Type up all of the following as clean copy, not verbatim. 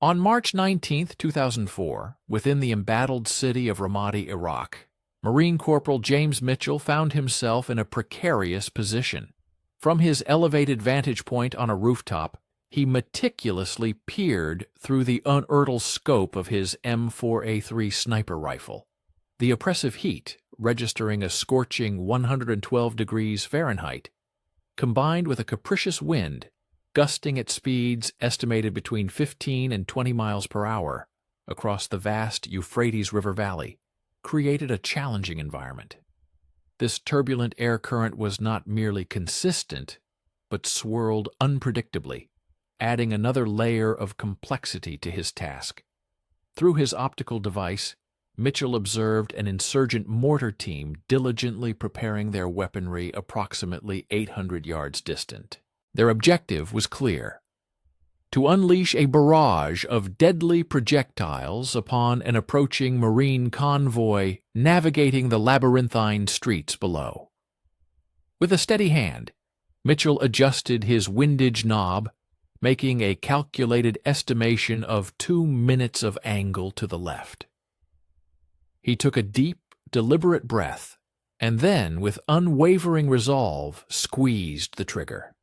On March 19, 2004, within the embattled city of Ramadi, Iraq, Marine Corporal James Mitchell found himself in a precarious position. From his elevated vantage point on a rooftop, he meticulously peered through the unearthly scope of his M4A3 sniper rifle. The oppressive heat, registering a scorching 112 degrees Fahrenheit, combined with a capricious wind, gusting at speeds estimated between 15 and 20 miles per hour across the vast Euphrates River Valley, created a challenging environment. This turbulent air current was not merely consistent, but swirled unpredictably, adding another layer of complexity to his task. Through his optical device, Mitchell observed an insurgent mortar team diligently preparing their weaponry approximately 800 yards distant. Their objective was clear: to unleash a barrage of deadly projectiles upon an approaching Marine convoy navigating the labyrinthine streets below. With a steady hand, Mitchell adjusted his windage knob, making a calculated estimation of 2 minutes of angle to the left. He took a deep, deliberate breath, and then, with unwavering resolve, squeezed the trigger.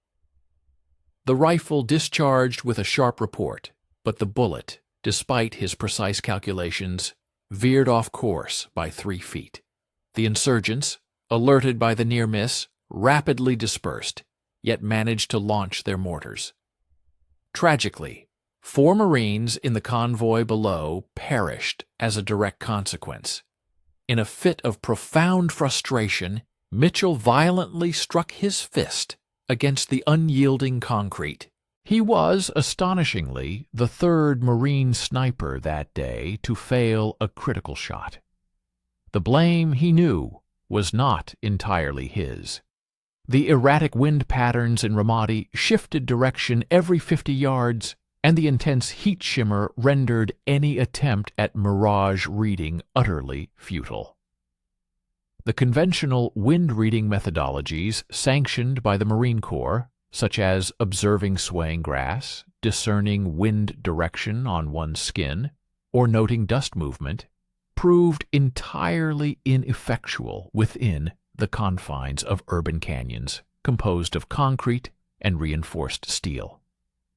The rifle discharged with a sharp report, but the bullet, despite his precise calculations, veered off course by 3 feet. The insurgents, alerted by the near miss, rapidly dispersed, yet managed to launch their mortars. Tragically, 4 Marines in the convoy below perished as a direct consequence. In a fit of profound frustration, Mitchell violently struck his fist against the unyielding concrete. He was, astonishingly, the 3rd Marine sniper that day to fail a critical shot. The blame, he knew, was not entirely his. The erratic wind patterns in Ramadi shifted direction every 50 yards, and the intense heat shimmer rendered any attempt at mirage reading utterly futile. The conventional wind-reading methodologies sanctioned by the Marine Corps, such as observing swaying grass, discerning wind direction on one's skin, or noting dust movement, proved entirely ineffectual within the confines of urban canyons composed of concrete and reinforced steel.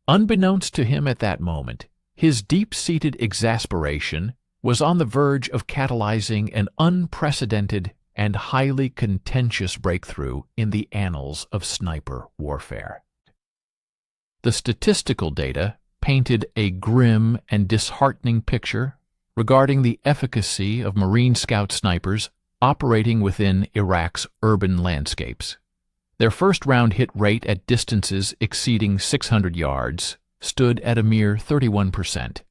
Unbeknownst to him at that moment, his deep-seated exasperation was on the verge of catalyzing an unprecedented and highly contentious breakthrough in the annals of sniper warfare. The statistical data painted a grim and disheartening picture regarding the efficacy of Marine Scout snipers operating within Iraq's urban landscapes. Their first-round hit rate at distances exceeding 600 yards stood at a mere 31%,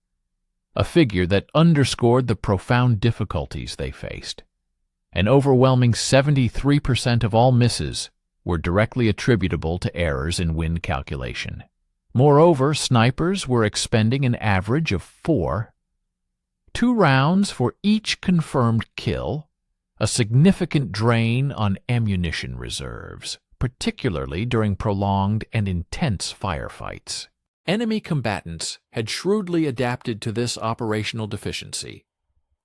a figure that underscored the profound difficulties they faced. An overwhelming 73% of all misses were directly attributable to errors in wind calculation. Moreover, snipers were expending an average of 2 rounds for each confirmed kill, a significant drain on ammunition reserves, particularly during prolonged and intense firefights. Enemy combatants had shrewdly adapted to this operational deficiency,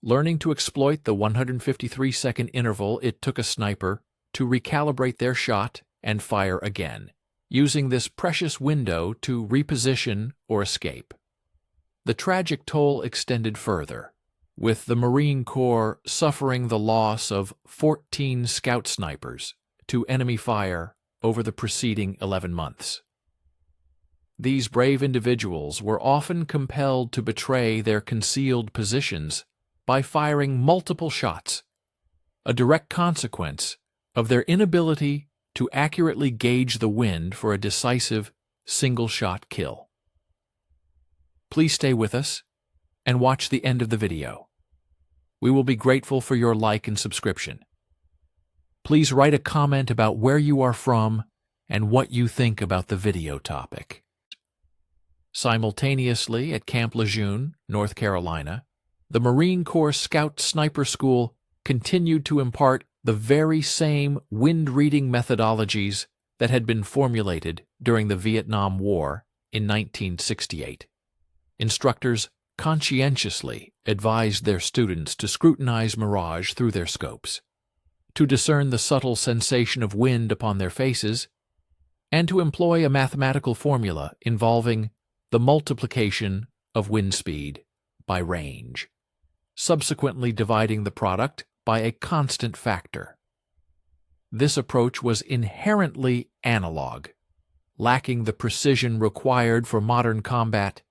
learning to exploit the 153-second interval it took a sniper to recalibrate their shot and fire again, using this precious window to reposition or escape. The tragic toll extended further, with the Marine Corps suffering the loss of 14 scout snipers to enemy fire over the preceding 11 months. These brave individuals were often compelled to betray their concealed positions by firing multiple shots, a direct consequence of their inability to accurately gauge the wind for a decisive single-shot kill. Please stay with us and watch the end of the video. We will be grateful for your like and subscription. Please write a comment about where you are from and what you think about the video topic. Simultaneously at Camp Lejeune, North Carolina, the Marine Corps Scout Sniper School continued to impart the very same wind-reading methodologies that had been formulated during the Vietnam War in 1968. instructors conscientiously advised their students to scrutinize mirage through their scopes, to discern the subtle sensation of wind upon their faces, and to employ a mathematical formula involving the multiplication of wind speed by range, subsequently dividing the product by a constant factor. This approach was inherently analog, lacking the precision required for modern combat,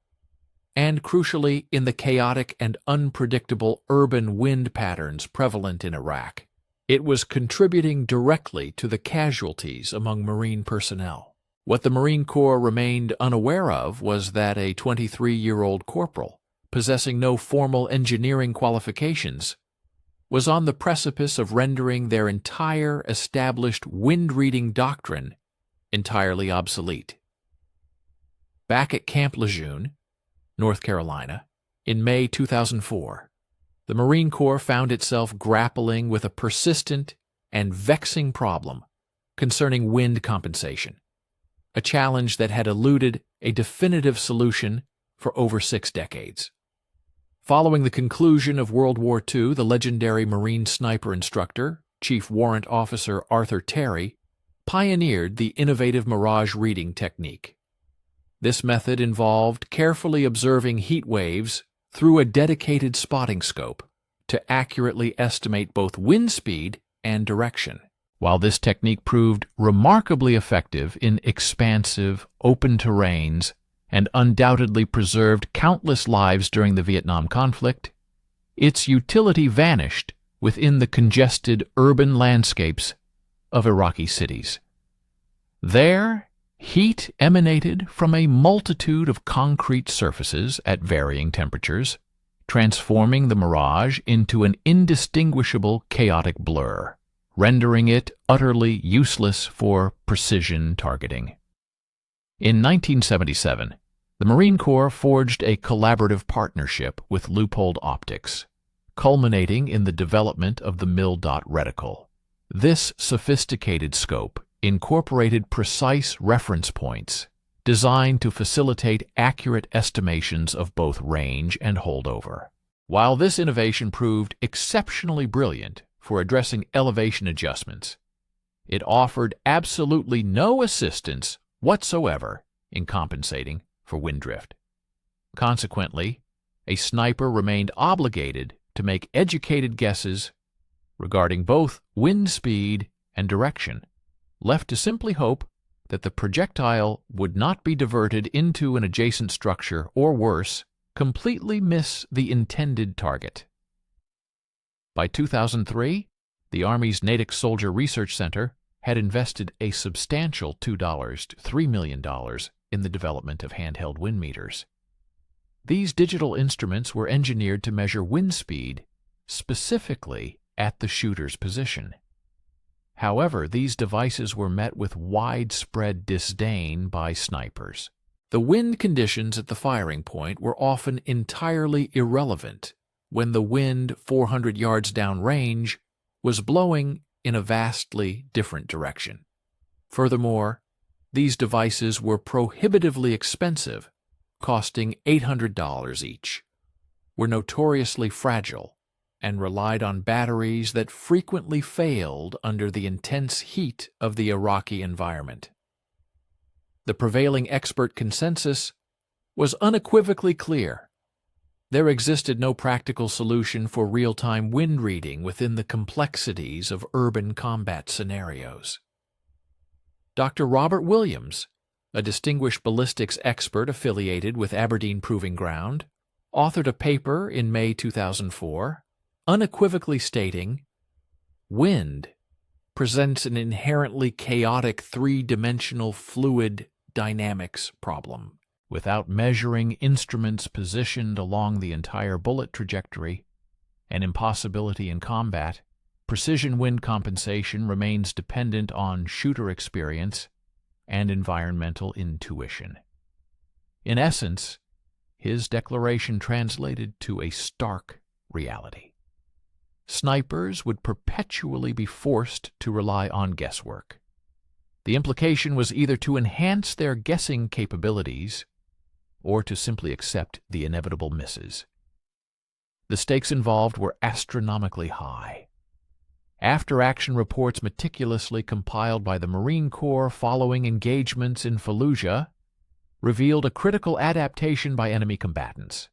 and crucially in the chaotic and unpredictable urban wind patterns prevalent in Iraq. It was contributing directly to the casualties among Marine personnel. What the Marine Corps remained unaware of was that a 23-year-old corporal, possessing no formal engineering qualifications, was on the precipice of rendering their entire established wind-reading doctrine entirely obsolete. Back at Camp Lejeune, North Carolina, in May 2004, the Marine Corps found itself grappling with a persistent and vexing problem concerning wind compensation, a challenge that had eluded a definitive solution for over 6 decades. Following the conclusion of World War II, the legendary Marine sniper instructor, Chief Warrant Officer Arthur Terry, pioneered the innovative mirage reading technique. This method involved carefully observing heat waves through a dedicated spotting scope to accurately estimate both wind speed and direction. While this technique proved remarkably effective in expansive, open terrains and undoubtedly preserved countless lives during the Vietnam conflict, its utility vanished within the congested urban landscapes of Iraqi cities. There, heat emanated from a multitude of concrete surfaces at varying temperatures, transforming the mirage into an indistinguishable chaotic blur, rendering it utterly useless for precision targeting. In 1977, the Marine Corps forged a collaborative partnership with Leupold Optics, culminating in the development of the mil-dot reticle. This sophisticated scope incorporated precise reference points designed to facilitate accurate estimations of both range and holdover. While this innovation proved exceptionally brilliant for addressing elevation adjustments, it offered absolutely no assistance whatsoever in compensating for wind drift. Consequently, a sniper remained obligated to make educated guesses regarding both wind speed and direction, left to simply hope that the projectile would not be diverted into an adjacent structure or, worse, completely miss the intended target. By 2003, the Army's Natick Soldier Research Center had invested a substantial $2 to $3 million in the development of handheld wind meters. These digital instruments were engineered to measure wind speed specifically at the shooter's position. However, these devices were met with widespread disdain by snipers. The wind conditions at the firing point were often entirely irrelevant when the wind 400 yards downrange was blowing in a vastly different direction. Furthermore, these devices were prohibitively expensive, costing $800 each, were notoriously fragile, and relied on batteries that frequently failed under the intense heat of the Iraqi environment. The prevailing expert consensus was unequivocally clear. There existed no practical solution for real-time wind reading within the complexities of urban combat scenarios. Dr. Robert Williams, a distinguished ballistics expert affiliated with Aberdeen Proving Ground, authored a paper in May 2004 unequivocally stating, "Wind presents an inherently chaotic three-dimensional fluid dynamics problem. Without measuring instruments positioned along the entire bullet trajectory, an impossibility in combat, precision wind compensation remains dependent on shooter experience and environmental intuition." In essence, his declaration translated to a stark reality. Snipers would perpetually be forced to rely on guesswork. The implication was either to enhance their guessing capabilities or to simply accept the inevitable misses. The stakes involved were astronomically high. After-action reports meticulously compiled by the Marine Corps following engagements in Fallujah revealed a critical adaptation by enemy combatants.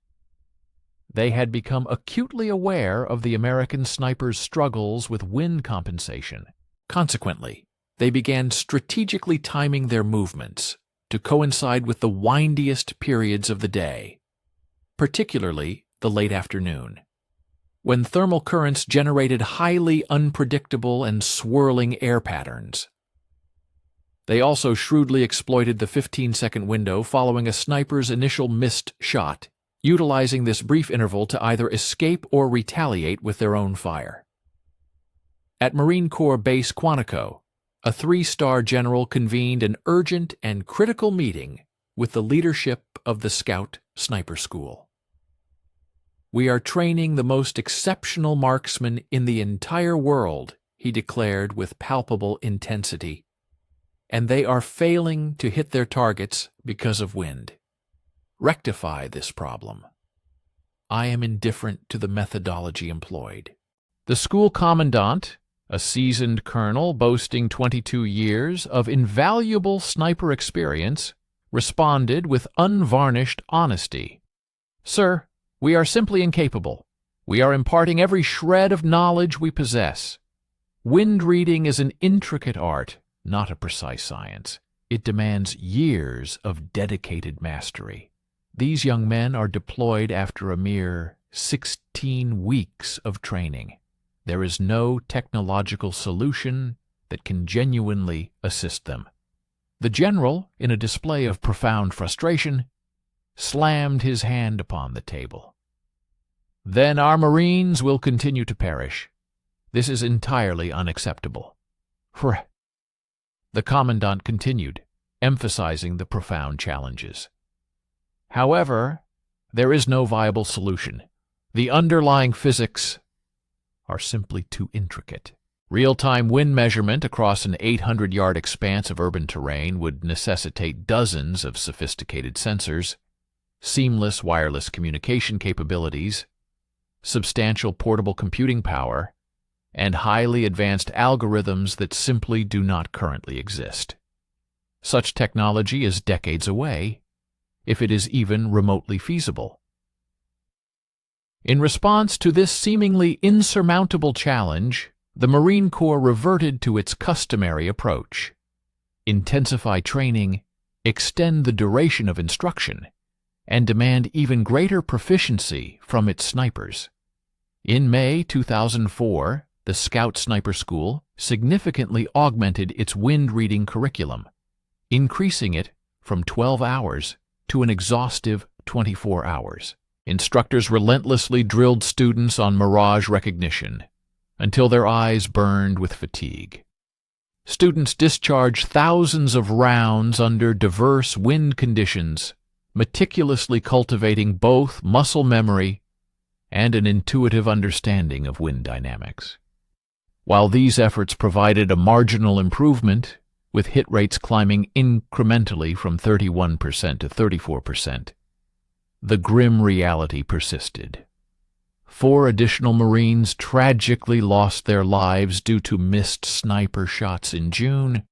They had become acutely aware of the American snipers' struggles with wind compensation. Consequently, they began strategically timing their movements to coincide with the windiest periods of the day, particularly the late afternoon, when thermal currents generated highly unpredictable and swirling air patterns. They also shrewdly exploited the 15-second window following a sniper's initial missed shot, utilizing this brief interval to either escape or retaliate with their own fire. At Marine Corps Base Quantico, a 3-star general convened an urgent and critical meeting with the leadership of the Scout Sniper School. "We are training the most exceptional marksmen in the entire world," he declared with palpable intensity, "and they are failing to hit their targets because of wind. Rectify this problem. I am indifferent to the methodology employed." The school commandant, a seasoned colonel boasting 22 years of invaluable sniper experience, responded with unvarnished honesty. "Sir, we are simply incapable. We are imparting every shred of knowledge we possess. Wind reading is an intricate art, not a precise science. It demands years of dedicated mastery. These young men are deployed after a mere 16 weeks of training. There is no technological solution that can genuinely assist them." The general, in a display of profound frustration, slammed his hand upon the table. "Then our Marines will continue to perish. This is entirely unacceptable." The commandant continued, emphasizing the profound challenges. "However, there is no viable solution. The underlying physics are simply too intricate. Real-time wind measurement across an 800-yard expanse of urban terrain would necessitate dozens of sophisticated sensors, seamless wireless communication capabilities, substantial portable computing power, and highly advanced algorithms that simply do not currently exist. Such technology is decades away, if it is even remotely feasible." In response to this seemingly insurmountable challenge, the Marine Corps reverted to its customary approach: intensify training, extend the duration of instruction, and demand even greater proficiency from its snipers. In May 2004, the Scout Sniper School significantly augmented its wind-reading curriculum, increasing it from 12 hours to an exhaustive 24 hours. Instructors relentlessly drilled students on mirage recognition until their eyes burned with fatigue. Students discharged thousands of rounds under diverse wind conditions, meticulously cultivating both muscle memory and an intuitive understanding of wind dynamics. While these efforts provided a marginal improvement, with hit rates climbing incrementally from 31% to 34%, the grim reality persisted. 4 additional Marines tragically lost their lives due to missed sniper shots in June.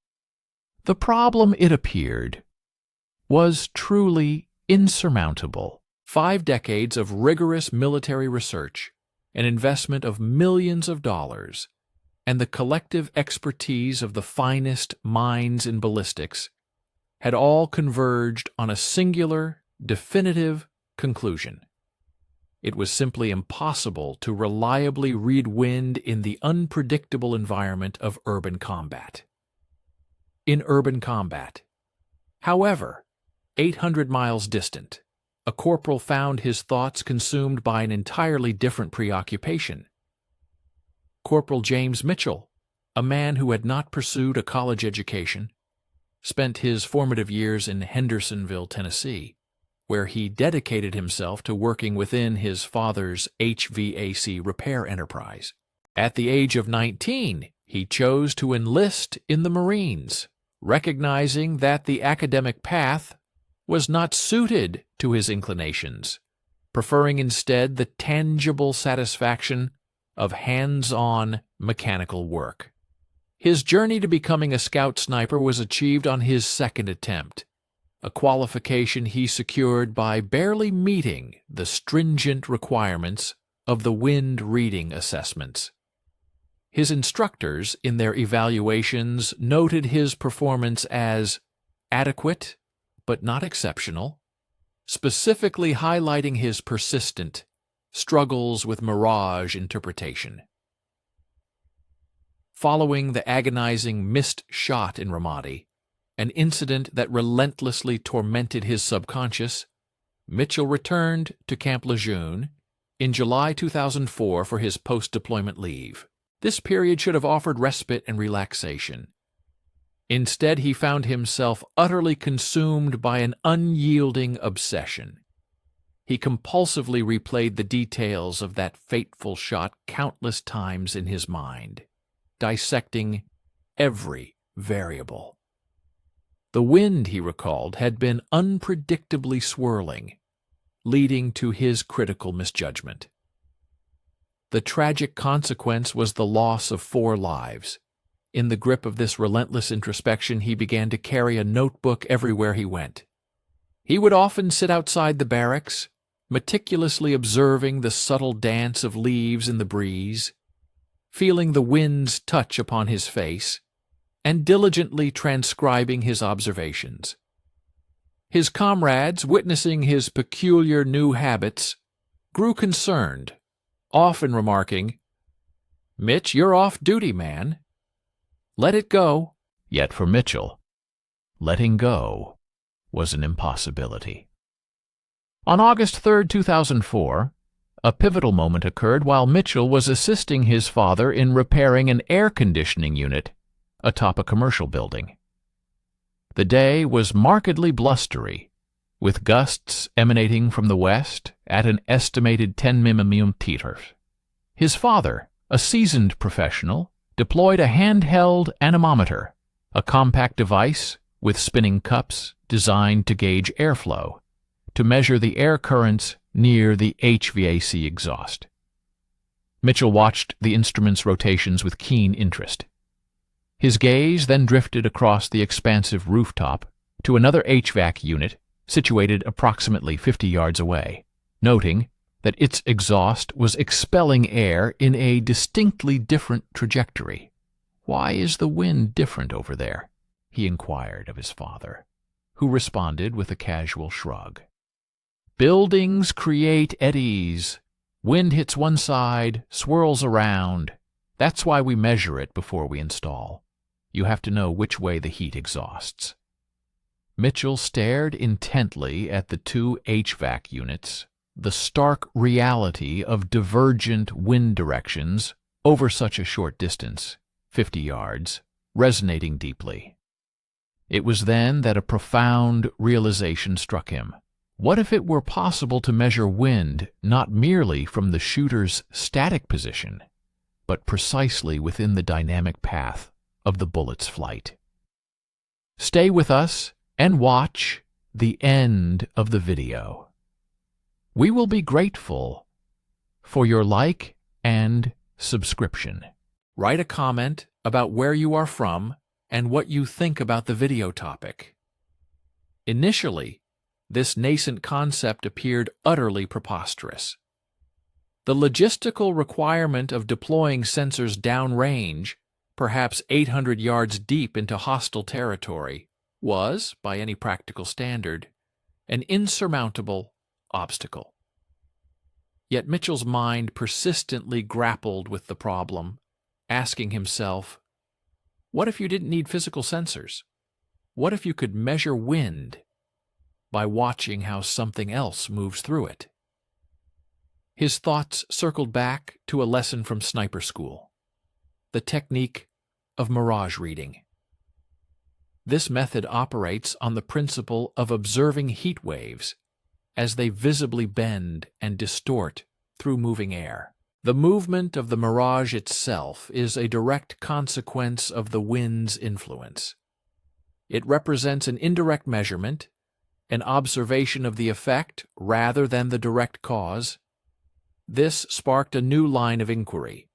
The problem, it appeared, was truly insurmountable. 5 decades of rigorous military research, an investment of millions of dollars, and the collective expertise of the finest minds in ballistics had all converged on a singular, definitive conclusion. It was simply impossible to reliably read wind in the unpredictable environment of urban combat. In urban combat, however, 800 miles distant, a corporal found his thoughts consumed by an entirely different preoccupation. Corporal James Mitchell, a man who had not pursued a college education, spent his formative years in Hendersonville, Tennessee, where he dedicated himself to working within his father's HVAC repair enterprise. At the age of 19, he chose to enlist in the Marines, recognizing that the academic path was not suited to his inclinations, preferring instead the tangible satisfaction of hands-on mechanical work. His journey to becoming a scout sniper was achieved on his second attempt, a qualification he secured by barely meeting the stringent requirements of the wind reading assessments. His instructors, in their evaluations, noted his performance as adequate but not exceptional, specifically highlighting his persistent struggles with mirage interpretation. Following the agonizing missed shot in Ramadi, an incident that relentlessly tormented his subconscious, Mitchell returned to Camp Lejeune in July 2004 for his post-deployment leave. This period should have offered respite and relaxation. Instead, he found himself utterly consumed by an unyielding obsession. He compulsively replayed the details of that fateful shot countless times in his mind, dissecting every variable. The wind, he recalled, had been unpredictably swirling, leading to his critical misjudgment. The tragic consequence was the loss of 4 lives. In the grip of this relentless introspection, he began to carry a notebook everywhere he went. He would often sit outside the barracks, meticulously observing the subtle dance of leaves in the breeze, feeling the wind's touch upon his face, and diligently transcribing his observations. His comrades, witnessing his peculiar new habits, grew concerned, often remarking, "Mitch, you're off duty, man. Let it go." Yet for Mitchell, letting go was an impossibility. On August 3, 2004, a pivotal moment occurred while Mitchell was assisting his father in repairing an air conditioning unit atop a commercial building. The day was markedly blustery, with gusts emanating from the west at an estimated 10 mm. His father, a seasoned professional, deployed a handheld anemometer, a compact device with spinning cups designed to gauge airflow, to measure the air currents near the HVAC exhaust. Mitchell watched the instrument's rotations with keen interest. His gaze then drifted across the expansive rooftop to another HVAC unit situated approximately 50 yards away, noting that its exhaust was expelling air in a distinctly different trajectory. "Why is the wind different over there?" he inquired of his father, who responded with a casual shrug. "Buildings create eddies. Wind hits one side, swirls around. That's why we measure it before we install. You have to know which way the heat exhausts." Mitchell stared intently at the 2 HVAC units, the stark reality of divergent wind directions over such a short distance, 50 yards, resonating deeply. It was then that a profound realization struck him. What if it were possible to measure wind not merely from the shooter's static position, but precisely within the dynamic path of the bullet's flight? Stay with us and watch the end of the video. We will be grateful for your like and subscription. Write a comment about where you are from and what you think about the video topic. Initially, this nascent concept appeared utterly preposterous. The logistical requirement of deploying sensors downrange, perhaps 800 yards deep into hostile territory, was, by any practical standard, an insurmountable obstacle. Yet Mitchell's mind persistently grappled with the problem, asking himself, what if you didn't need physical sensors? What if you could measure wind by watching how something else moves through it? His thoughts circled back to a lesson from sniper school, the technique of mirage reading. This method operates on the principle of observing heat waves as they visibly bend and distort through moving air. The movement of the mirage itself is a direct consequence of the wind's influence. It represents an indirect measurement, an observation of the effect rather than the direct cause. This sparked a new line of inquiry.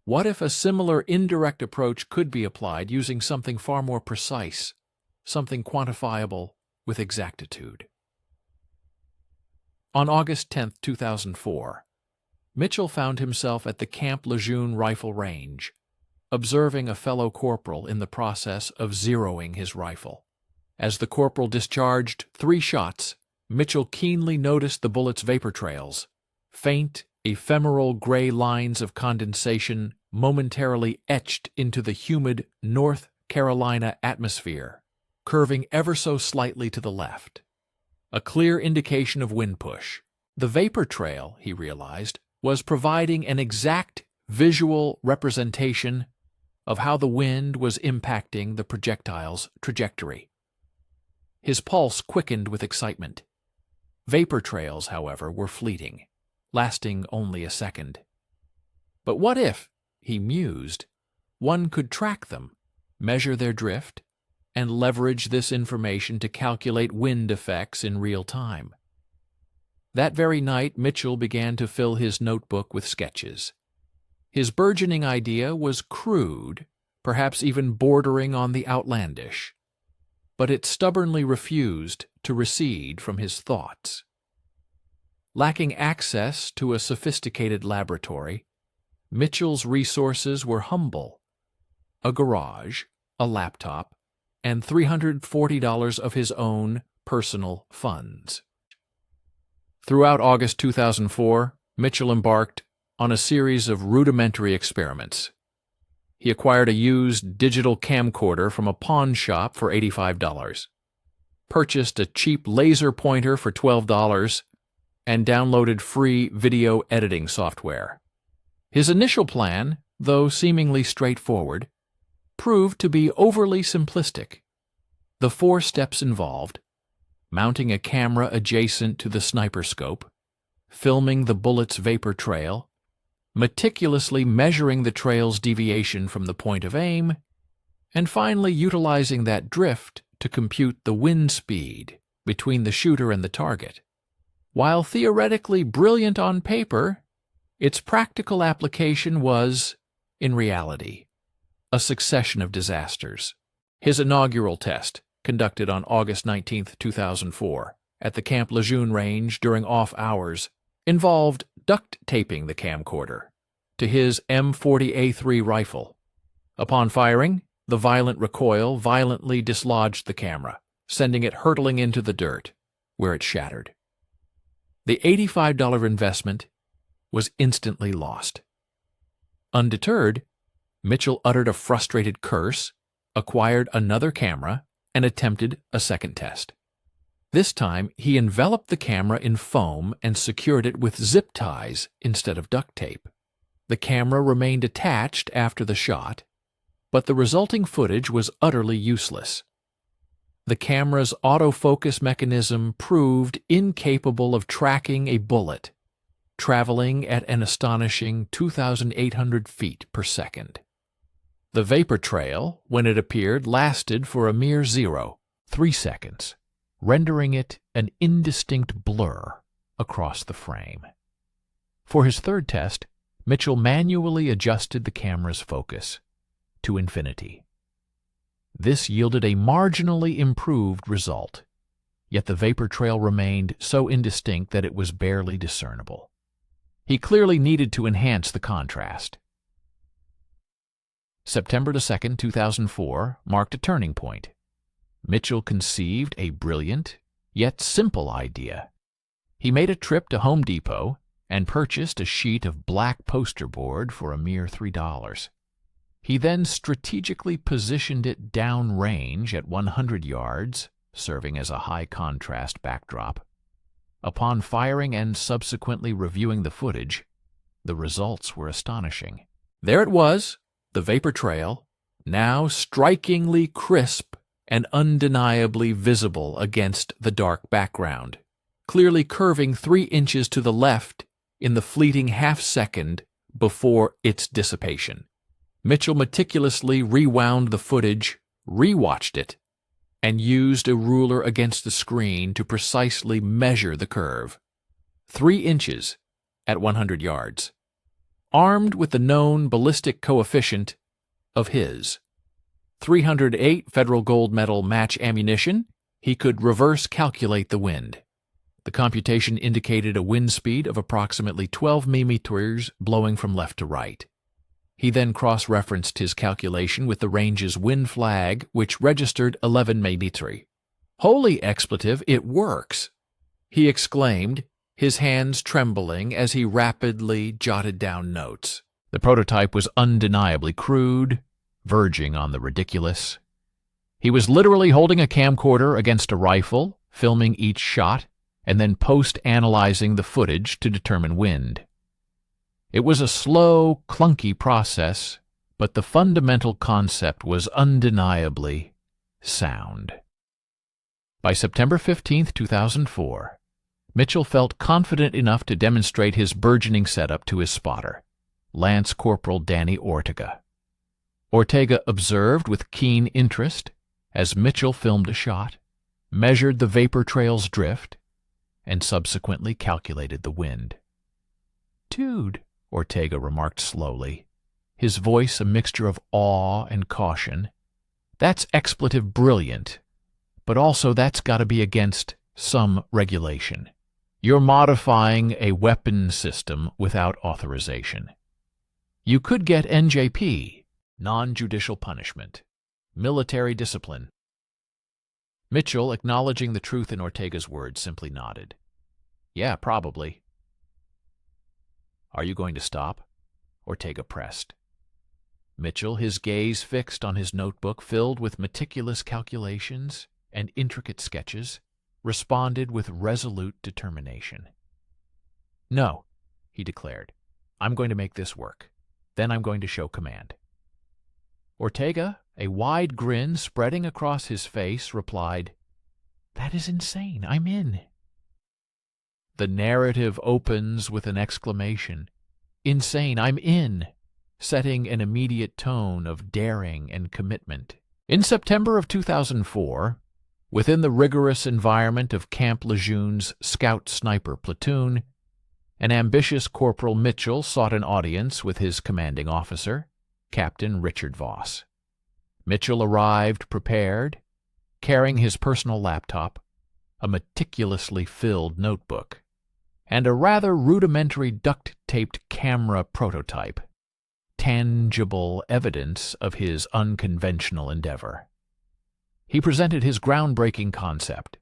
What if a similar indirect approach could be applied using something far more precise, something quantifiable with exactitude? On August 10, 2004, Mitchell found himself at the Camp Lejeune rifle range, observing a fellow corporal in the process of zeroing his rifle. As the corporal discharged 3 shots, Mitchell keenly noticed the bullet's vapor trails, faint, ephemeral gray lines of condensation momentarily etched into the humid North Carolina atmosphere, curving ever so slightly to the left. A clear indication of wind push. The vapor trail, he realized, was providing an exact visual representation of how the wind was impacting the projectile's trajectory. His pulse quickened with excitement. Vapor trails, however, were fleeting, lasting only a second. But what if, he mused, one could track them, measure their drift, and leverage this information to calculate wind effects in real time? That very night, Mitchell began to fill his notebook with sketches. His burgeoning idea was crude, perhaps even bordering on the outlandish, but it stubbornly refused to recede from his thoughts. Lacking access to a sophisticated laboratory, Mitchell's resources were humble: a garage, a laptop, and $340 of his own personal funds. Throughout August 2004, Mitchell embarked on a series of rudimentary experiments. He acquired a used digital camcorder from a pawn shop for $85, purchased a cheap laser pointer for $12, and downloaded free video editing software. His initial plan, though seemingly straightforward, proved to be overly simplistic. The 4 steps involved: mounting a camera adjacent to the sniper scope, filming the bullet's vapor trail, meticulously measuring the trail's deviation from the point of aim, and finally utilizing that drift to compute the wind speed between the shooter and the target. While theoretically brilliant on paper, its practical application was, in reality, a succession of disasters. His inaugural test, conducted on August 19, 2004, at the Camp Lejeune range during off hours, involved duct taping the camcorder to his M40A3 rifle. Upon firing, the violent recoil violently dislodged the camera, sending it hurtling into the dirt, where it shattered. The $85 investment was instantly lost. Undeterred, Mitchell uttered a frustrated curse, acquired another camera, and attempted a second test. This time, he enveloped the camera in foam and secured it with zip ties instead of duct tape. The camera remained attached after the shot, but the resulting footage was utterly useless. The camera's autofocus mechanism proved incapable of tracking a bullet, traveling at an astonishing 2,800 feet per second. The vapor trail, when it appeared, lasted for a mere 3 seconds, rendering it an indistinct blur across the frame. For his third test, Mitchell manually adjusted the camera's focus to infinity. This yielded a marginally improved result, yet the vapor trail remained so indistinct that it was barely discernible. He clearly needed to enhance the contrast. September 2, 2004, marked a turning point. Mitchell conceived a brilliant, yet simple idea. He made a trip to Home Depot and purchased a sheet of black poster board for a mere $3. He then strategically positioned it downrange at 100 yards, serving as a high-contrast backdrop. Upon firing and subsequently reviewing the footage, the results were astonishing. There it was, the vapor trail, now strikingly crisp and undeniably visible against the dark background, clearly curving 3 inches to the left in the fleeting half-second before its dissipation. Mitchell meticulously rewound the footage, rewatched it, and used a ruler against the screen to precisely measure the curve. 3 inches at 100 yards. Armed with the known ballistic coefficient of his 308 federal gold medal match ammunition, he could reverse calculate the wind. The computation indicated a wind speed of approximately 12 millimeters blowing from left to right. He then cross-referenced his calculation with the range's wind flag, which registered 11 millimeters. "Holy expletive, it works!" he exclaimed, his hands trembling as he rapidly jotted down notes. The prototype was undeniably crude, verging on the ridiculous. He was literally holding a camcorder against a rifle, filming each shot, and then post-analyzing the footage to determine wind. It was a slow, clunky process, but the fundamental concept was undeniably sound. By September 15, 2004, Mitchell felt confident enough to demonstrate his burgeoning setup to his spotter, Lance Corporal Danny Ortega. Ortega observed with keen interest as Mitchell filmed a shot, measured the vapor trail's drift, and subsequently calculated the wind. "Dude," Ortega remarked slowly, his voice a mixture of awe and caution, "that's expletive brilliant, but also that's got to be against some regulation. You're modifying a weapon system without authorization. You could get NJP, non-judicial punishment, military discipline." Mitchell, acknowledging the truth in Ortega's words, simply nodded. "Yeah, probably." "Are you going to stop?" Ortega pressed. Mitchell, his gaze fixed on his notebook filled with meticulous calculations and intricate sketches, responded with resolute determination. "No," he declared. "I'm going to make this work. Then I'm going to show command." Ortega, a wide grin spreading across his face, replied, "That is insane. I'm in." The narrative opens with an exclamation, "Insane, I'm in," setting an immediate tone of daring and commitment. In September of 2004, within the rigorous environment of Camp Lejeune's Scout Sniper Platoon, an ambitious Corporal Mitchell sought an audience with his commanding officer, Captain Richard Voss. Mitchell arrived prepared, carrying his personal laptop, a meticulously filled notebook, and a rather rudimentary duct-taped camera prototype, tangible evidence of his unconventional endeavor. He presented his groundbreaking concept.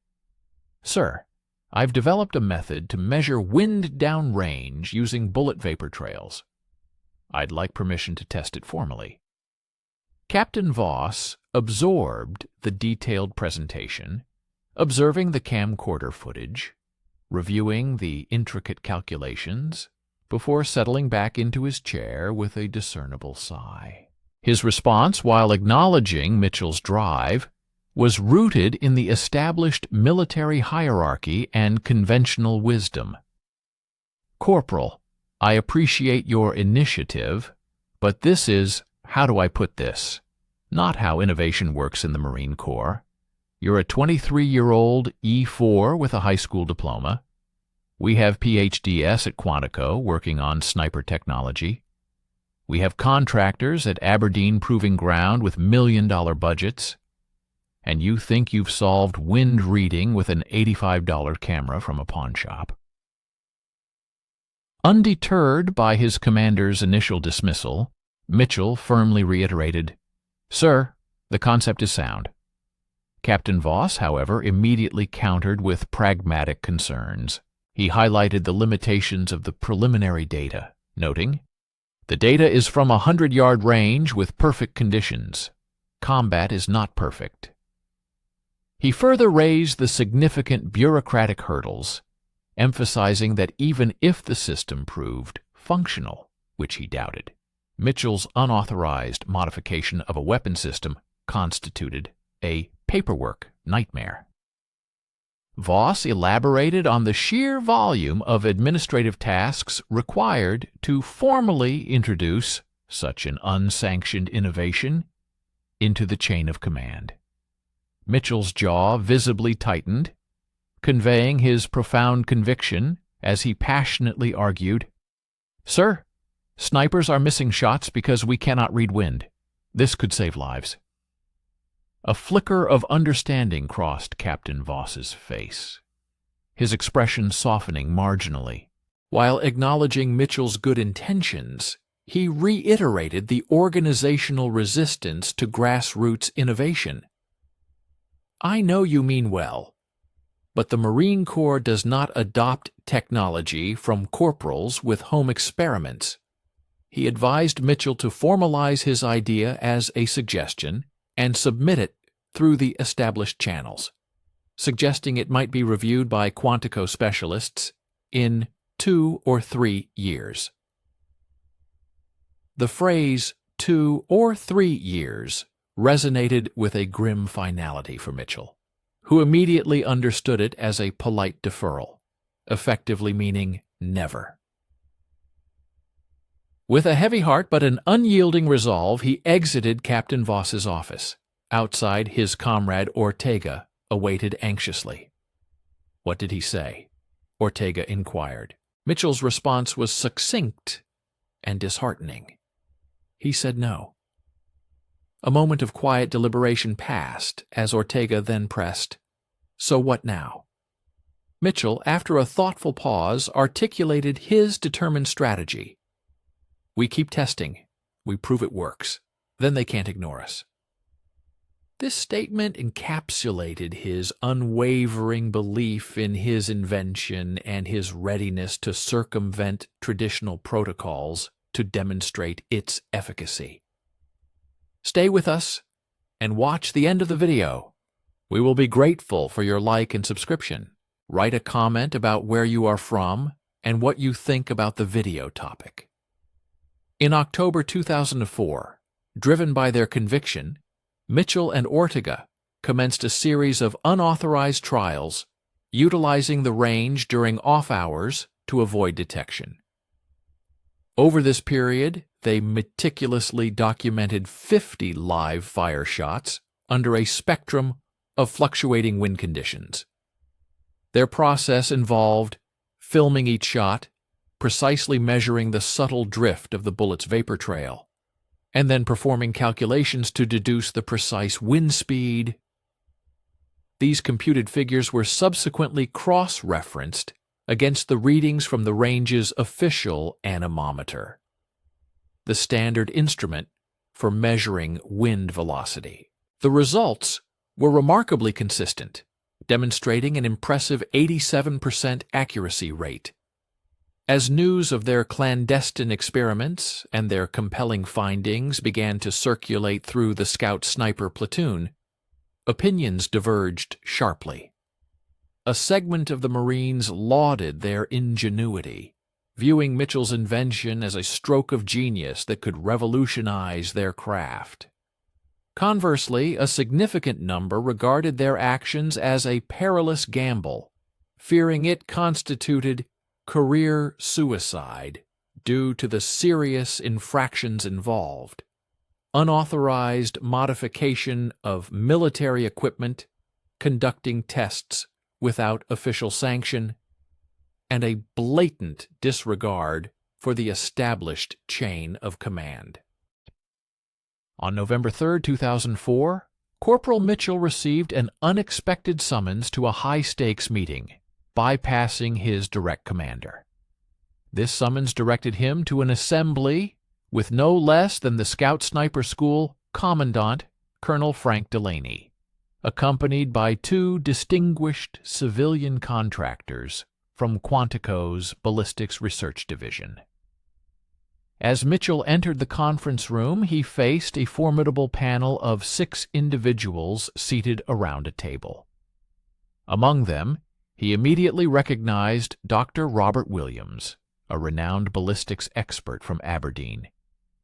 "Sir, I've developed a method to measure wind downrange using bullet vapor trails. I'd like permission to test it formally." Captain Voss absorbed the detailed presentation, observing the camcorder footage, reviewing the intricate calculations, before settling back into his chair with a discernible sigh. His response, while acknowledging Mitchell's drive, was rooted in the established military hierarchy and conventional wisdom. "Corporal, I appreciate your initiative, but this is, how do I put this, not how innovation works in the Marine Corps. You're a 23-year-old E4 with a high school diploma. We have PhDs at Quantico working on sniper technology. We have contractors at Aberdeen Proving Ground with million-dollar budgets. And you think you've solved wind reading with an $85 camera from a pawn shop." Undeterred by his commander's initial dismissal, Mitchell firmly reiterated, "Sir, the concept is sound." Captain Voss, however, immediately countered with pragmatic concerns. He highlighted the limitations of the preliminary data, noting, "The data is from a 100-yard range with perfect conditions. Combat is not perfect." He further raised the significant bureaucratic hurdles, emphasizing that even if the system proved functional, which he doubted, Mitchell's unauthorized modification of a weapon system constituted a paperwork nightmare. Voss elaborated on the sheer volume of administrative tasks required to formally introduce such an unsanctioned innovation into the chain of command. Mitchell's jaw visibly tightened, conveying his profound conviction as he passionately argued, "Sir, snipers are missing shots because we cannot read wind. This could save lives." A flicker of understanding crossed Captain Voss's face, his expression softening marginally. While acknowledging Mitchell's good intentions, he reiterated the organizational resistance to grassroots innovation. "I know you mean well, but the Marine Corps does not adopt technology from corporals with home experiments." He advised Mitchell to formalize his idea as a suggestion and submit it through the established channels, suggesting it might be reviewed by Quantico specialists in 2 or 3 years. The phrase 2 or 3 years resonated with a grim finality for Mitchell, who immediately understood it as a polite deferral, effectively meaning never. With a heavy heart but an unyielding resolve, he exited Captain Voss's office. Outside, his comrade Ortega awaited anxiously. "What did he say?" Ortega inquired. Mitchell's response was succinct and disheartening. He said no. A moment of quiet deliberation passed as Ortega then pressed, "So what now?" Mitchell, after a thoughtful pause, articulated his determined strategy. "We keep testing. We prove it works. Then they can't ignore us." This statement encapsulated his unwavering belief in his invention and his readiness to circumvent traditional protocols to demonstrate its efficacy. Stay with us and watch the end of the video. We will be grateful for your like and subscription. Write a comment about where you are from and what you think about the video topic. In October 2004, driven by their conviction, Mitchell and Ortega commenced a series of unauthorized trials utilizing the range during off hours to avoid detection. Over this period, they meticulously documented 50 live fire shots under a spectrum of fluctuating wind conditions. Their process involved filming each shot, precisely measuring the subtle drift of the bullet's vapor trail, and then performing calculations to deduce the precise wind speed. These computed figures were subsequently cross-referenced against the readings from the range's official anemometer, the standard instrument for measuring wind velocity. The results were remarkably consistent, demonstrating an impressive 87% accuracy rate. As news of their clandestine experiments and their compelling findings began to circulate through the Scout Sniper platoon, opinions diverged sharply. A segment of the Marines lauded their ingenuity, viewing Mitchell's invention as a stroke of genius that could revolutionize their craft. Conversely, a significant number regarded their actions as a perilous gamble, fearing it constituted career suicide due to the serious infractions involved, unauthorized modification of military equipment, conducting tests without official sanction, and a blatant disregard for the established chain of command. On November 3, 2004, Corporal Mitchell received an unexpected summons to a high-stakes meeting, bypassing his direct commander. This summons directed him to an assembly with no less than the Scout Sniper School Commandant, Colonel Frank Delaney, accompanied by 2 distinguished civilian contractors from Quantico's Ballistics Research Division. As Mitchell entered the conference room, he faced a formidable panel of 6 individuals seated around a table. Among them, he immediately recognized Dr. Robert Williams, a renowned ballistics expert from Aberdeen,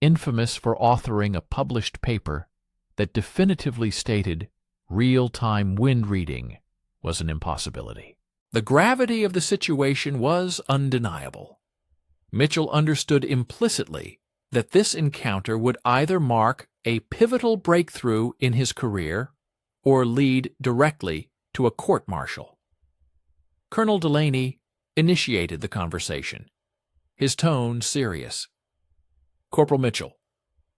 infamous for authoring a published paper that definitively stated real-time wind reading was an impossibility. The gravity of the situation was undeniable. Mitchell understood implicitly that this encounter would either mark a pivotal breakthrough in his career or lead directly to a court-martial. Colonel Delaney initiated the conversation, his tone serious. "Corporal Mitchell,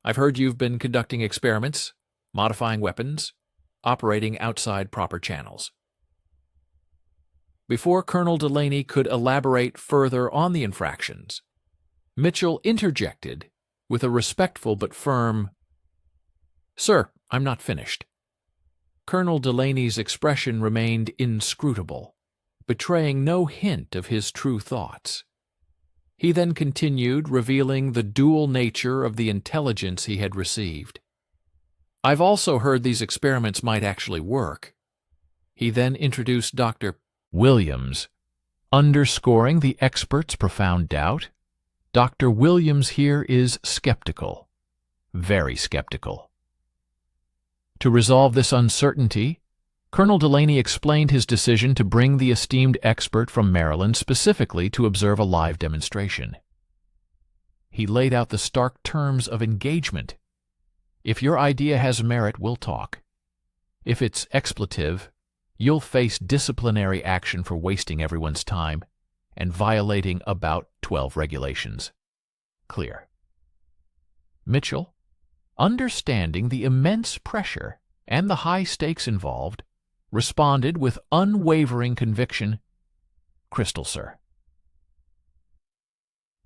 I've heard you've been conducting experiments, modifying weapons, operating outside proper channels." Before Colonel Delaney could elaborate further on the infractions, Mitchell interjected with a respectful but firm, "Sir, I'm not finished." Colonel Delaney's expression remained inscrutable, betraying no hint of his true thoughts. He then continued, revealing the dual nature of the intelligence he had received. "I've also heard these experiments might actually work." He then introduced Dr. Williams, underscoring the expert's profound doubt. Dr. Williams here is skeptical, very skeptical. To resolve this uncertainty, Colonel Delaney explained his decision to bring the esteemed expert from Maryland specifically to observe a live demonstration. He laid out the stark terms of engagement. "If your idea has merit, we'll talk. If it's expletive, you'll face disciplinary action for wasting everyone's time and violating about 12 regulations. Clear." Mitchell, understanding the immense pressure and the high stakes involved, responded with unwavering conviction, "Crystal, sir."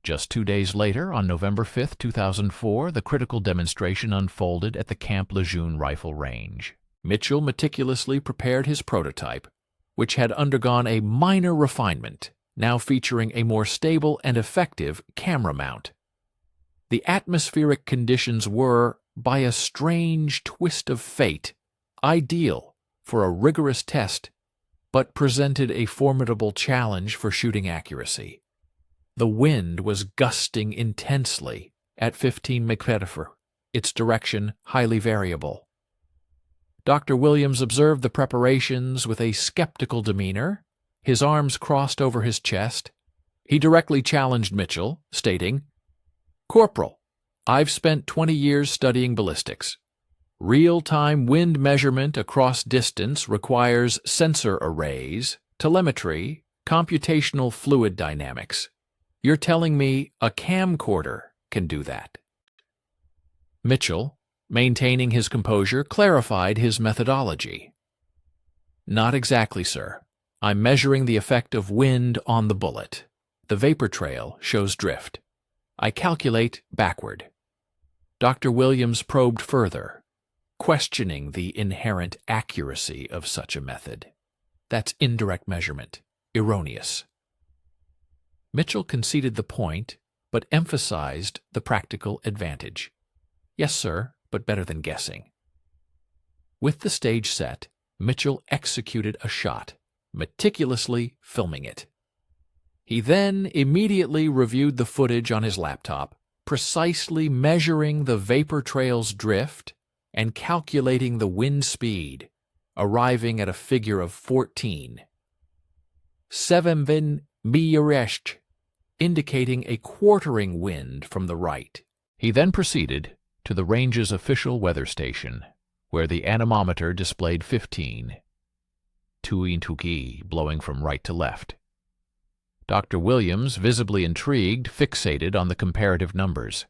Just 2 days later, on November 5, 2004, the critical demonstration unfolded at the Camp Lejeune rifle range. Mitchell meticulously prepared his prototype, which had undergone a minor refinement, now featuring a more stable and effective camera mount. The atmospheric conditions were, by a strange twist of fate, ideal for a rigorous test, but presented a formidable challenge for shooting accuracy. The wind was gusting intensely at 15 mph, its direction highly variable. Dr. Williams observed the preparations with a skeptical demeanor, his arms crossed over his chest. He directly challenged Mitchell, stating, "Corporal, I've spent 20 years studying ballistics. Real-time wind measurement across distance requires sensor arrays, telemetry, computational fluid dynamics. You're telling me a camcorder can do that?" Mitchell, maintaining his composure, clarified his methodology. "Not exactly, sir. I'm measuring the effect of wind on the bullet. The vapor trail shows drift. I calculate backward." Dr. Williams probed further, questioning the inherent accuracy of such a method. "That's indirect measurement. Erroneous." Mitchell conceded the point, but emphasized the practical advantage. "Yes, sir, but better than guessing." With the stage set, Mitchell executed a shot, meticulously filming it. He then immediately reviewed the footage on his laptop, precisely measuring the vapor trail's drift and calculating the wind speed, arriving at a figure of 14. 7 miresh, indicating a quartering wind from the right. He then proceeded to the range's official weather station, where the anemometer displayed 15, tuki blowing from right to left. Dr. Williams, visibly intrigued, fixated on the comparative numbers.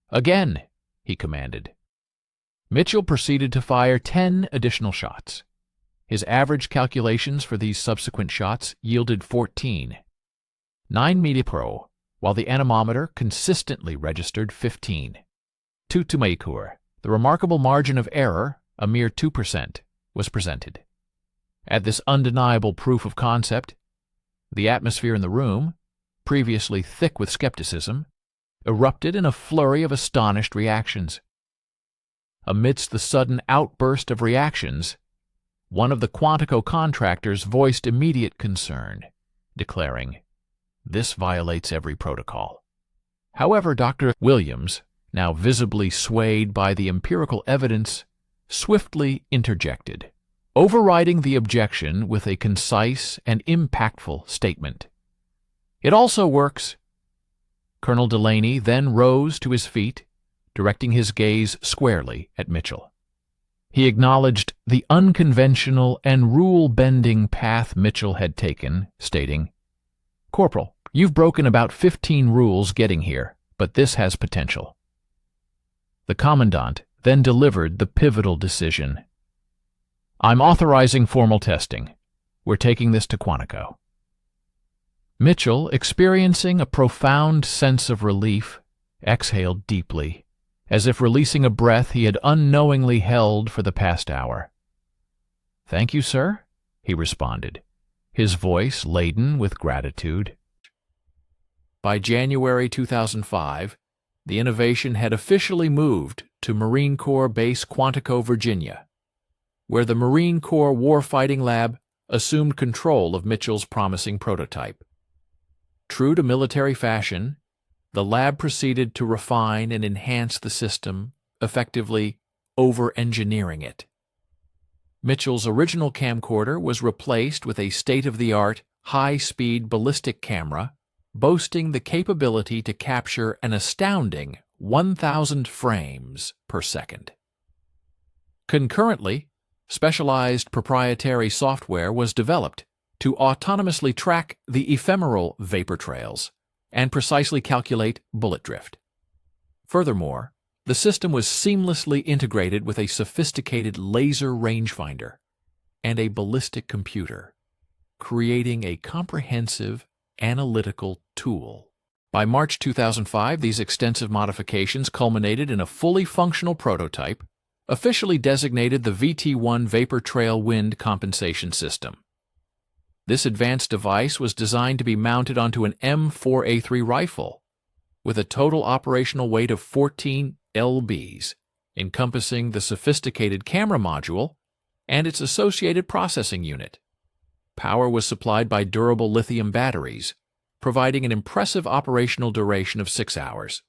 "Again," he commanded. Mitchell proceeded to fire 10 additional shots. His average calculations for these subsequent shots yielded 14, 9 mph, while the anemometer consistently registered 15. To Maikur, the remarkable margin of error, a mere 2%, was presented. At this undeniable proof of concept, the atmosphere in the room, previously thick with skepticism, erupted in a flurry of astonished reactions. Amidst the sudden outburst of reactions, one of the Quantico contractors voiced immediate concern, declaring, "This violates every protocol." However, Dr. Williams, now visibly swayed by the empirical evidence, swiftly interjected, overriding the objection with a concise and impactful statement. "It also works." Colonel Delaney then rose to his feet, directing his gaze squarely at Mitchell. He acknowledged the unconventional and rule-bending path Mitchell had taken, stating, "Corporal, you've broken about 15 rules getting here, but this has potential." The Commandant then delivered the pivotal decision. "I'm authorizing formal testing. We're taking this to Quantico." Mitchell, experiencing a profound sense of relief, exhaled deeply, as if releasing a breath he had unknowingly held for the past hour. "Thank you, sir," he responded, his voice laden with gratitude. By January 2005, the innovation had officially moved to Marine Corps Base Quantico, Virginia, where the Marine Corps Warfighting Lab assumed control of Mitchell's promising prototype. True to military fashion, the lab proceeded to refine and enhance the system, effectively over-engineering it. Mitchell's original camcorder was replaced with a state-of-the-art, high-speed ballistic camera, boasting the capability to capture an astounding 1,000 frames per second. Concurrently, specialized proprietary software was developed to autonomously track the ephemeral vapor trails and precisely calculate bullet drift. Furthermore, the system was seamlessly integrated with a sophisticated laser rangefinder and a ballistic computer, creating a comprehensive analytical tool. By March 2005, these extensive modifications culminated in a fully functional prototype, officially designated the VT-1 Vapor Trail Wind Compensation System. This advanced device was designed to be mounted onto an M4A3 rifle, with a total operational weight of 14 lbs, encompassing the sophisticated camera module and its associated processing unit. Power was supplied by durable lithium batteries, providing an impressive operational duration of 6 hours.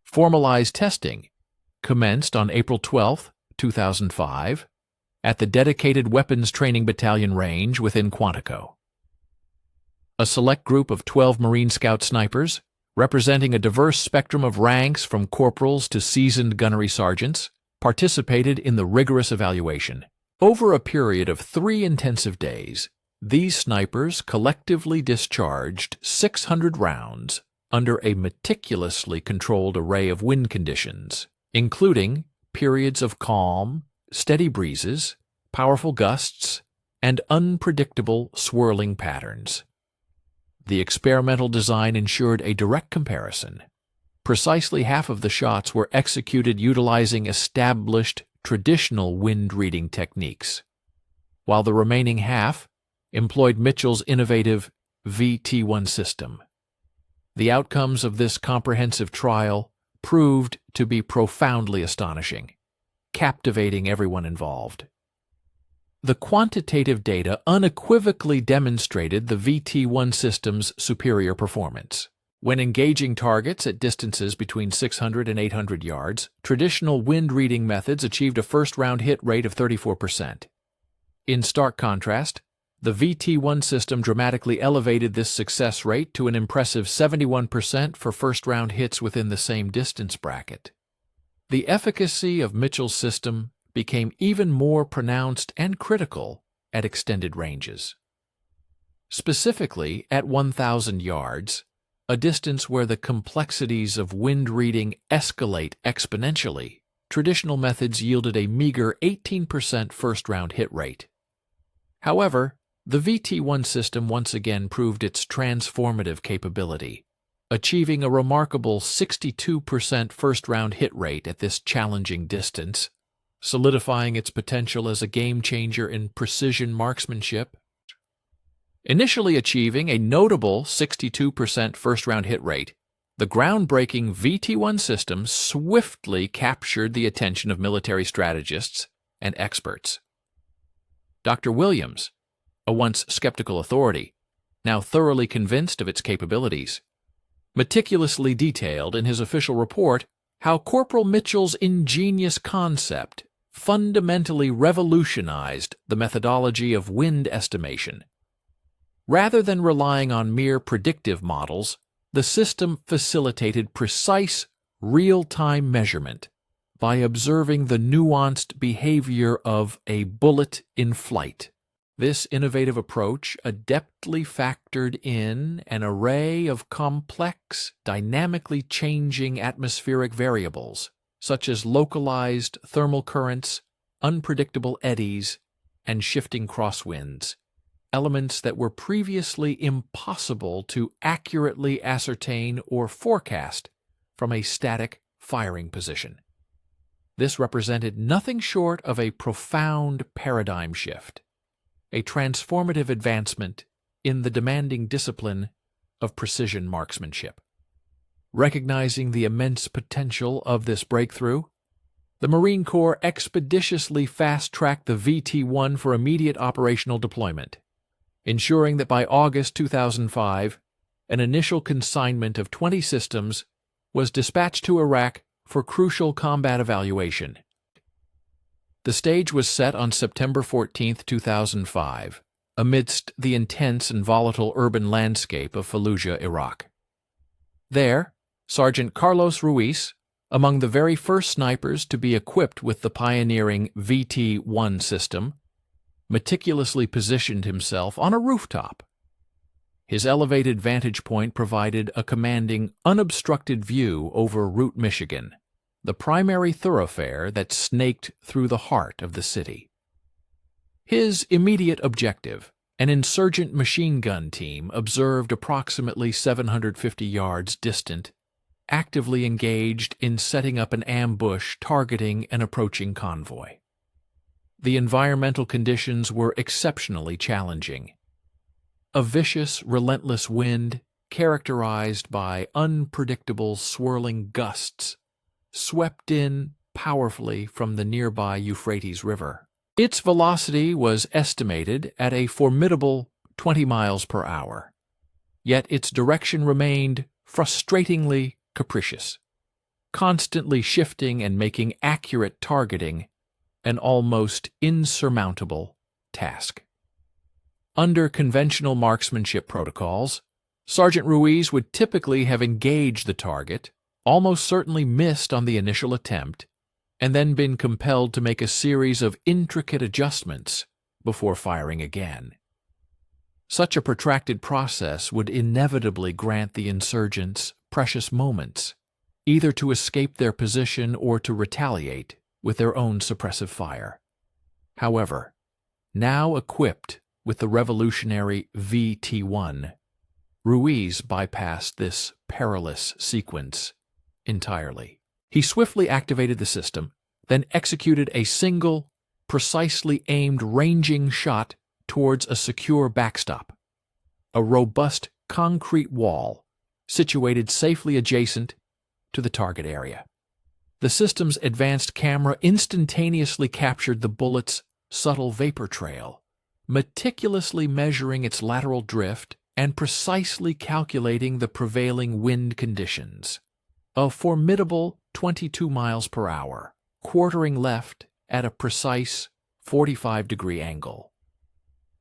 Formalized testing commenced on April 12, 2005, at the dedicated Weapons Training Battalion range within Quantico. A select group of 12 Marine Scout snipers, representing a diverse spectrum of ranks from corporals to seasoned gunnery sergeants, participated in the rigorous evaluation. Over a period of 3 intensive days, these snipers collectively discharged 600 rounds under a meticulously controlled array of wind conditions, including periods of calm, steady breezes, powerful gusts, and unpredictable swirling patterns. The experimental design ensured a direct comparison. Precisely half of the shots were executed utilizing established traditional wind reading techniques, while the remaining half employed Mitchell's innovative VT-1 system. The outcomes of this comprehensive trial proved to be profoundly astonishing, captivating everyone involved. The quantitative data unequivocally demonstrated the VT-1 system's superior performance. When engaging targets at distances between 600 and 800 yards, traditional wind reading methods achieved a first-round hit rate of 34%. In stark contrast, the VT-1 system dramatically elevated this success rate to an impressive 71% for first-round hits within the same distance bracket. The efficacy of Mitchell's system became even more pronounced and critical at extended ranges. Specifically, at 1,000 yards, a distance where the complexities of wind reading escalate exponentially, traditional methods yielded a meager 18% first-round hit rate. However, the VT-1 system once again proved its transformative capability, achieving a remarkable 62% first-round hit rate at this challenging distance, solidifying its potential as a game-changer in precision marksmanship. Initially achieving a notable 62% first-round hit rate, the groundbreaking VT-1 system swiftly captured the attention of military strategists and experts. Dr. Williams, a once skeptical authority, now thoroughly convinced of its capabilities, meticulously detailed in his official report how Corporal Mitchell's ingenious concept fundamentally revolutionized the methodology of wind estimation. Rather than relying on mere predictive models, the system facilitated precise, real-time measurement, by observing the nuanced behavior of a bullet in flight. This innovative approach adeptly factored in an array of complex, dynamically changing atmospheric variables, such as localized thermal currents, unpredictable eddies, and shifting crosswinds, elements that were previously impossible to accurately ascertain or forecast from a static firing position. This represented nothing short of a profound paradigm shift, a transformative advancement in the demanding discipline of precision marksmanship. Recognizing the immense potential of this breakthrough, the Marine Corps expeditiously fast-tracked the VT-1 for immediate operational deployment, ensuring that by August 2005, an initial consignment of 20 systems was dispatched to Iraq for crucial combat evaluation. The stage was set on September 14, 2005, amidst the intense and volatile urban landscape of Fallujah, Iraq. There, Sergeant Carlos Ruiz, among the very first snipers to be equipped with the pioneering VT-1 system, meticulously positioned himself on a rooftop. His elevated vantage point provided a commanding, unobstructed view over Route Michigan, the primary thoroughfare that snaked through the heart of the city. His immediate objective, an insurgent machine gun team observed approximately 750 yards distant, actively engaged in setting up an ambush targeting an approaching convoy. The environmental conditions were exceptionally challenging. A vicious, relentless wind, characterized by unpredictable swirling gusts, swept in powerfully from the nearby Euphrates River. Its velocity was estimated at a formidable 20 miles per hour, yet its direction remained frustratingly capricious, constantly shifting and making accurate targeting an almost insurmountable task. Under conventional marksmanship protocols, Sergeant Ruiz would typically have engaged the target, almost certainly missed on the initial attempt, and then been compelled to make a series of intricate adjustments before firing again. Such a protracted process would inevitably grant the insurgents precious moments, either to escape their position or to retaliate with their own suppressive fire. However, now equipped with the revolutionary VT-1, Ruiz bypassed this perilous sequence entirely. He swiftly activated the system, then executed a single, precisely aimed ranging shot towards a secure backstop, a robust concrete wall situated safely adjacent to the target area. The system's advanced camera instantaneously captured the bullet's subtle vapor trail, meticulously measuring its lateral drift and precisely calculating the prevailing wind conditions. A formidable 22 miles per hour, quartering left at a precise 45-degree angle.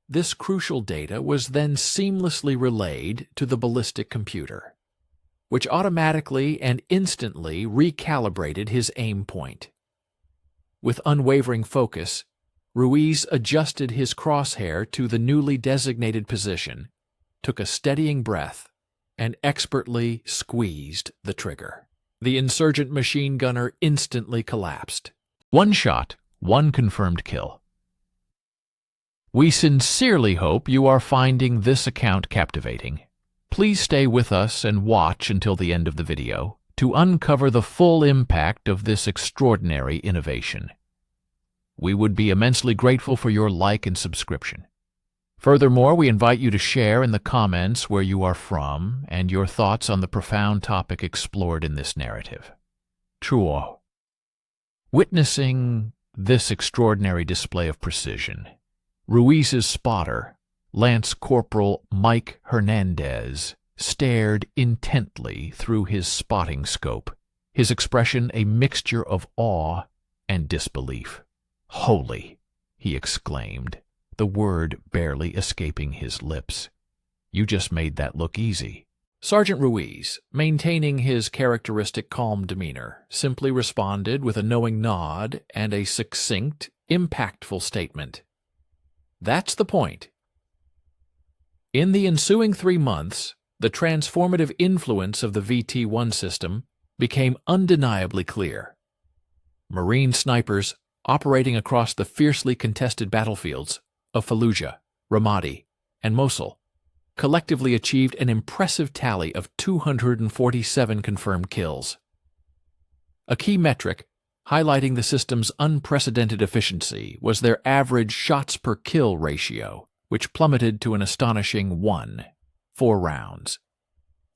This crucial data was then seamlessly relayed to the ballistic computer, which automatically and instantly recalibrated his aim point. With unwavering focus, Ruiz adjusted his crosshair to the newly designated position, took a steadying breath, and expertly squeezed the trigger. The insurgent machine gunner instantly collapsed. One shot, one confirmed kill. We sincerely hope you are finding this account captivating. Please stay with us and watch until the end of the video to uncover the full impact of this extraordinary innovation. We would be immensely grateful for your like and subscription. Furthermore, we invite you to share in the comments where you are from and your thoughts on the profound topic explored in this narrative. True. Witnessing this extraordinary display of precision, Ruiz's spotter, Lance Corporal Mike Hernandez, stared intently through his spotting scope, his expression a mixture of awe and disbelief. "Holy!" he exclaimed, the word barely escaping his lips. "You just made that look easy." Sergeant Ruiz, maintaining his characteristic calm demeanor, simply responded with a knowing nod and a succinct, impactful statement. "That's the point." In the ensuing 3 months, the transformative influence of the VT-1 system became undeniably clear. Marine snipers operating across the fiercely contested battlefields of Fallujah, Ramadi, and Mosul collectively achieved an impressive tally of 247 confirmed kills. A key metric highlighting the system's unprecedented efficiency was their average shots per kill ratio, which plummeted to an astonishing 4 rounds.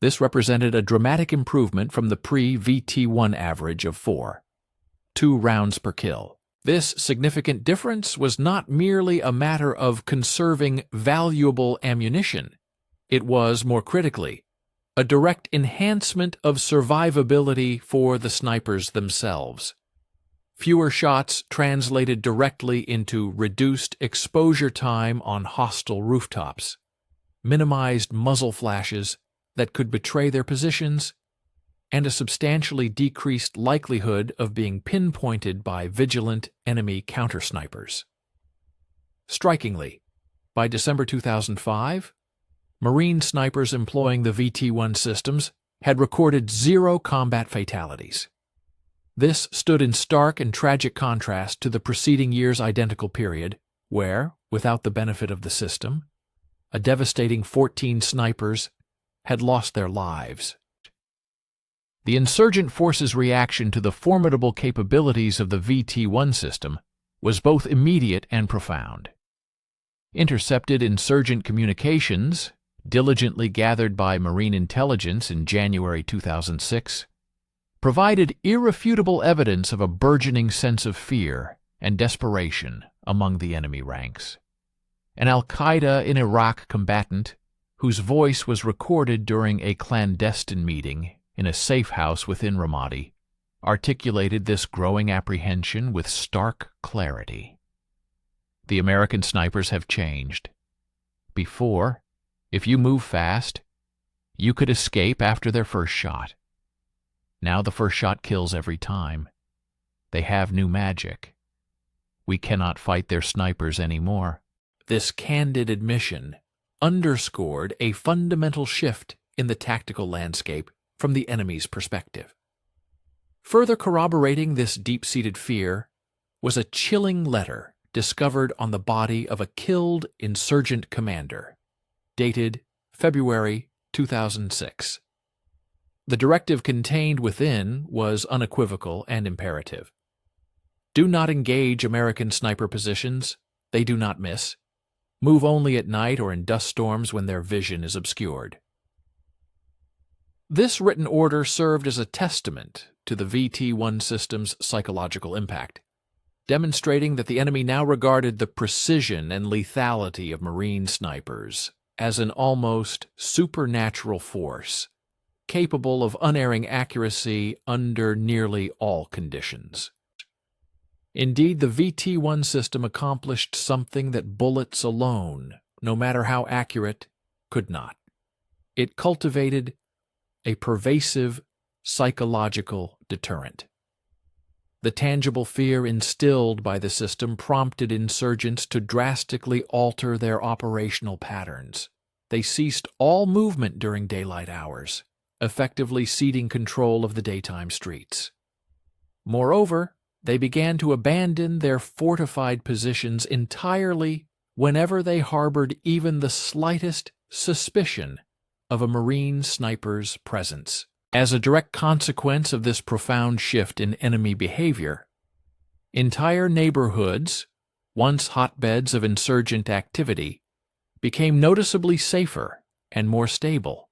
This represented a dramatic improvement from the pre-VT-1 average of 2 rounds per kill. This significant difference was not merely a matter of conserving valuable ammunition. It was, more critically, a direct enhancement of survivability for the snipers themselves. Fewer shots translated directly into reduced exposure time on hostile rooftops, minimized muzzle flashes that could betray their positions, and a substantially decreased likelihood of being pinpointed by vigilant enemy counter-snipers. Strikingly, by December 2005, Marine snipers employing the VT-1 systems had recorded 0 combat fatalities. This stood in stark and tragic contrast to the preceding year's identical period, where, without the benefit of the system, a devastating 14 snipers had lost their lives. The insurgent forces' reaction to the formidable capabilities of the VT-1 system was both immediate and profound. Intercepted insurgent communications, diligently gathered by Marine intelligence in January 2006, provided irrefutable evidence of a burgeoning sense of fear and desperation among the enemy ranks. An Al-Qaeda in Iraq combatant, whose voice was recorded during a clandestine meeting in a safe house within Ramadi, articulated this growing apprehension with stark clarity. The American snipers have changed. Before, if you move fast, you could escape after their first shot. Now the first shot kills every time. They have new magic. We cannot fight their snipers anymore. This candid admission underscored a fundamental shift in the tactical landscape from the enemy's perspective. Further corroborating this deep-seated fear was a chilling letter discovered on the body of a killed insurgent commander, dated February 2006. The directive contained within was unequivocal and imperative. Do not engage American sniper positions. They do not miss. Move only at night or in dust storms when their vision is obscured. This written order served as a testament to the VT-1 system's psychological impact, demonstrating that the enemy now regarded the precision and lethality of Marine snipers as an almost supernatural force, capable of unerring accuracy under nearly all conditions. Indeed, the VT-1 system accomplished something that bullets alone, no matter how accurate, could not. It cultivated a pervasive psychological deterrent. The tangible fear instilled by the system prompted insurgents to drastically alter their operational patterns. They ceased all movement during daylight hours, effectively ceding control of the daytime streets. Moreover, they began to abandon their fortified positions entirely whenever they harbored even the slightest suspicion of a Marine sniper's presence. As a direct consequence of this profound shift in enemy behavior, entire neighborhoods, once hotbeds of insurgent activity, became noticeably safer and more stable,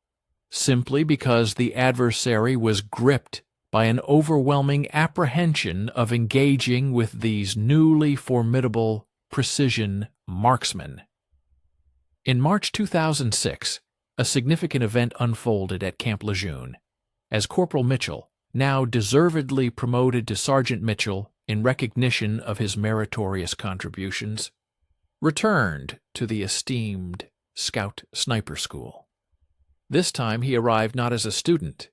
simply because the adversary was gripped by an overwhelming apprehension of engaging with these newly formidable precision marksmen. In March 2006, a significant event unfolded at Camp Lejeune, as Corporal Mitchell, now deservedly promoted to Sergeant Mitchell in recognition of his meritorious contributions, returned to the esteemed Scout Sniper School. This time he arrived not as a student,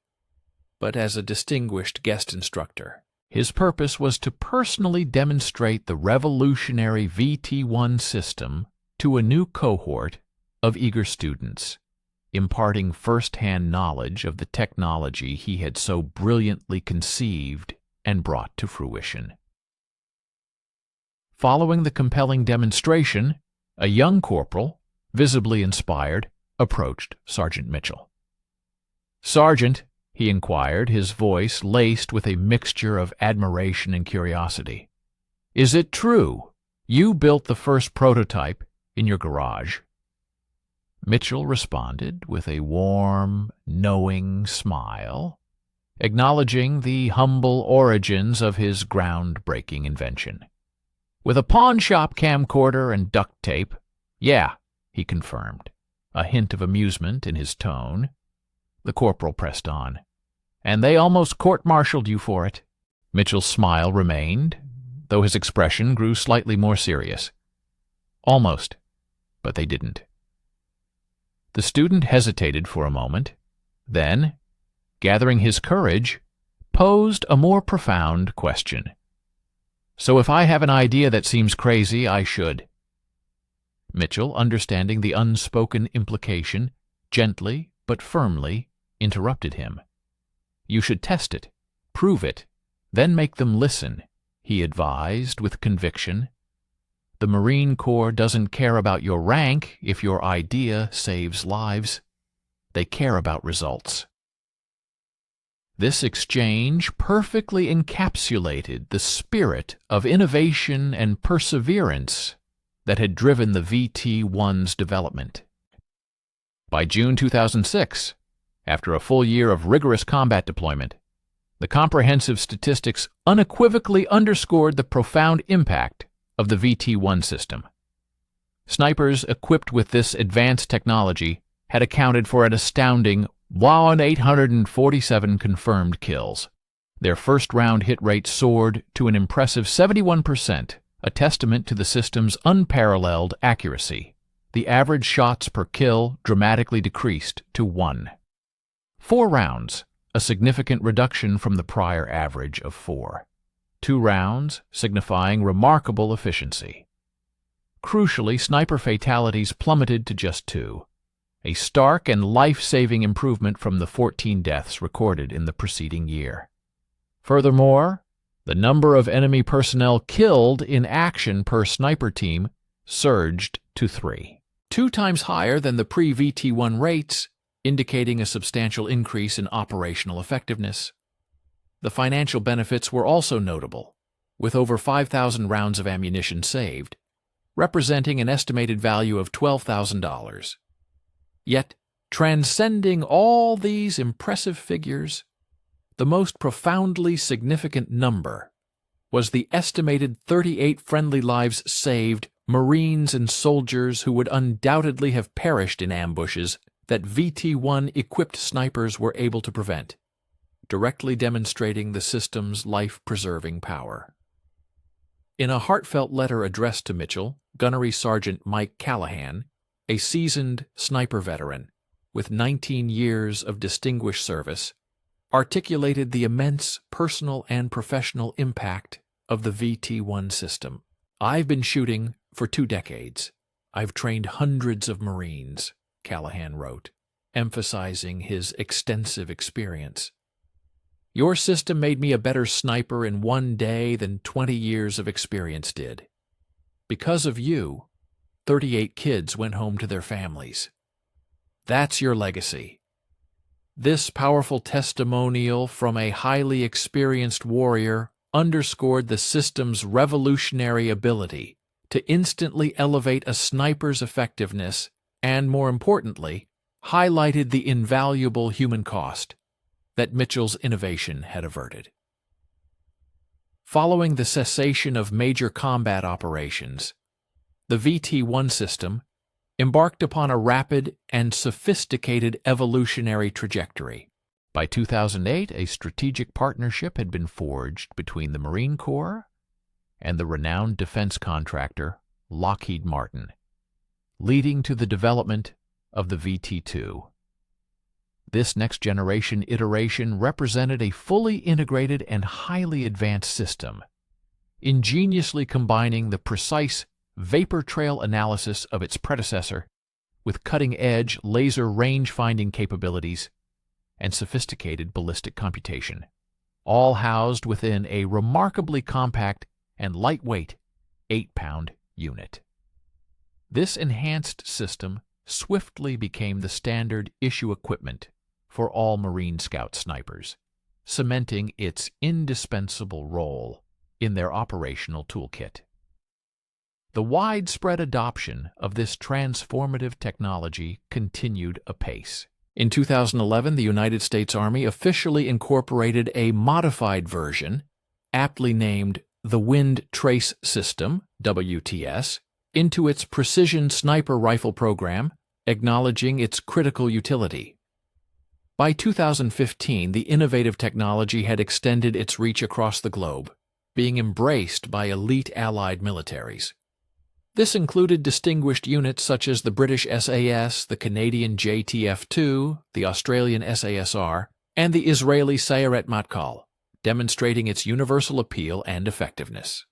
but as a distinguished guest instructor. His purpose was to personally demonstrate the revolutionary VT1 system to a new cohort of eager students, imparting first-hand knowledge of the technology he had so brilliantly conceived and brought to fruition. Following the compelling demonstration, a young corporal, visibly inspired, approached Sergeant Mitchell. "Sergeant," he inquired, his voice laced with a mixture of admiration and curiosity, "is it true you built the first prototype in your garage?" Mitchell responded with a warm, knowing smile, acknowledging the humble origins of his groundbreaking invention. "With a pawn-shop camcorder and duct tape, yeah," he confirmed, a hint of amusement in his tone. The corporal pressed on. "And they almost court-martialed you for it." Mitchell's smile remained, though his expression grew slightly more serious. "Almost, but they didn't." The student hesitated for a moment, then, gathering his courage, posed a more profound question. "So if I have an idea that seems crazy, I should—" Mitchell, understanding the unspoken implication, gently but firmly interrupted him. "You should test it, prove it, then make them listen," he advised with conviction. "The Marine Corps doesn't care about your rank if your idea saves lives. They care about results." This exchange perfectly encapsulated the spirit of innovation and perseverance that had driven the VT-1's development. By June 2006, after a full year of rigorous combat deployment, the comprehensive statistics unequivocally underscored the profound impact of the VT-1 system. Snipers equipped with this advanced technology had accounted for an astounding 1,847 confirmed kills. Their first-round hit rate soared to an impressive 71%, a testament to the system's unparalleled accuracy. The average shots per kill dramatically decreased to 1. 4 rounds, a significant reduction from the prior average of 4. 2 rounds, signifying remarkable efficiency. Crucially, sniper fatalities plummeted to just 2, a stark and life-saving improvement from the 14 deaths recorded in the preceding year. Furthermore, the number of enemy personnel killed in action per sniper team surged to 3, 2 times higher than the pre-VT-1 rates, indicating a substantial increase in operational effectiveness. The financial benefits were also notable, with over 5,000 rounds of ammunition saved, representing an estimated value of $12,000. Yet, transcending all these impressive figures, the most profoundly significant number was the estimated 38 friendly lives saved, Marines and soldiers who would undoubtedly have perished in ambushes that VT-1-equipped snipers were able to prevent, directly demonstrating the system's life-preserving power. In a heartfelt letter addressed to Mitchell, Gunnery Sergeant Mike Callahan, a seasoned sniper veteran with 19 years of distinguished service, articulated the immense personal and professional impact of the VT-1 system. "I've been shooting for 2 decades. I've trained hundreds of Marines," Callahan wrote, emphasizing his extensive experience. "Your system made me a better sniper in 1 day than 20 years of experience did. Because of you, 38 kids went home to their families. That's your legacy." This powerful testimonial from a highly experienced warrior underscored the system's revolutionary ability to instantly elevate a sniper's effectiveness and, more importantly, highlighted the invaluable human cost that Mitchell's innovation had averted. Following the cessation of major combat operations, the VT-1 system embarked upon a rapid and sophisticated evolutionary trajectory. By 2008, a strategic partnership had been forged between the Marine Corps and the renowned defense contractor Lockheed Martin, leading to the development of the VT-2. This next-generation iteration represented a fully integrated and highly advanced system, ingeniously combining the precise vapor trail analysis of its predecessor with cutting-edge laser range-finding capabilities and sophisticated ballistic computation, all housed within a remarkably compact and lightweight 8-pound unit. This enhanced system swiftly became the standard issue equipment for all Marine Scout snipers, cementing its indispensable role in their operational toolkit. The widespread adoption of this transformative technology continued apace. In 2011, the United States Army officially incorporated a modified version, aptly named the Wind Trace System, WTS, into its precision sniper rifle program, acknowledging its critical utility. By 2015, the innovative technology had extended its reach across the globe, being embraced by elite Allied militaries. This included distinguished units such as the British SAS, the Canadian JTF-2, the Australian SASR, and the Israeli Sayeret Matkal, demonstrating its universal appeal and effectiveness.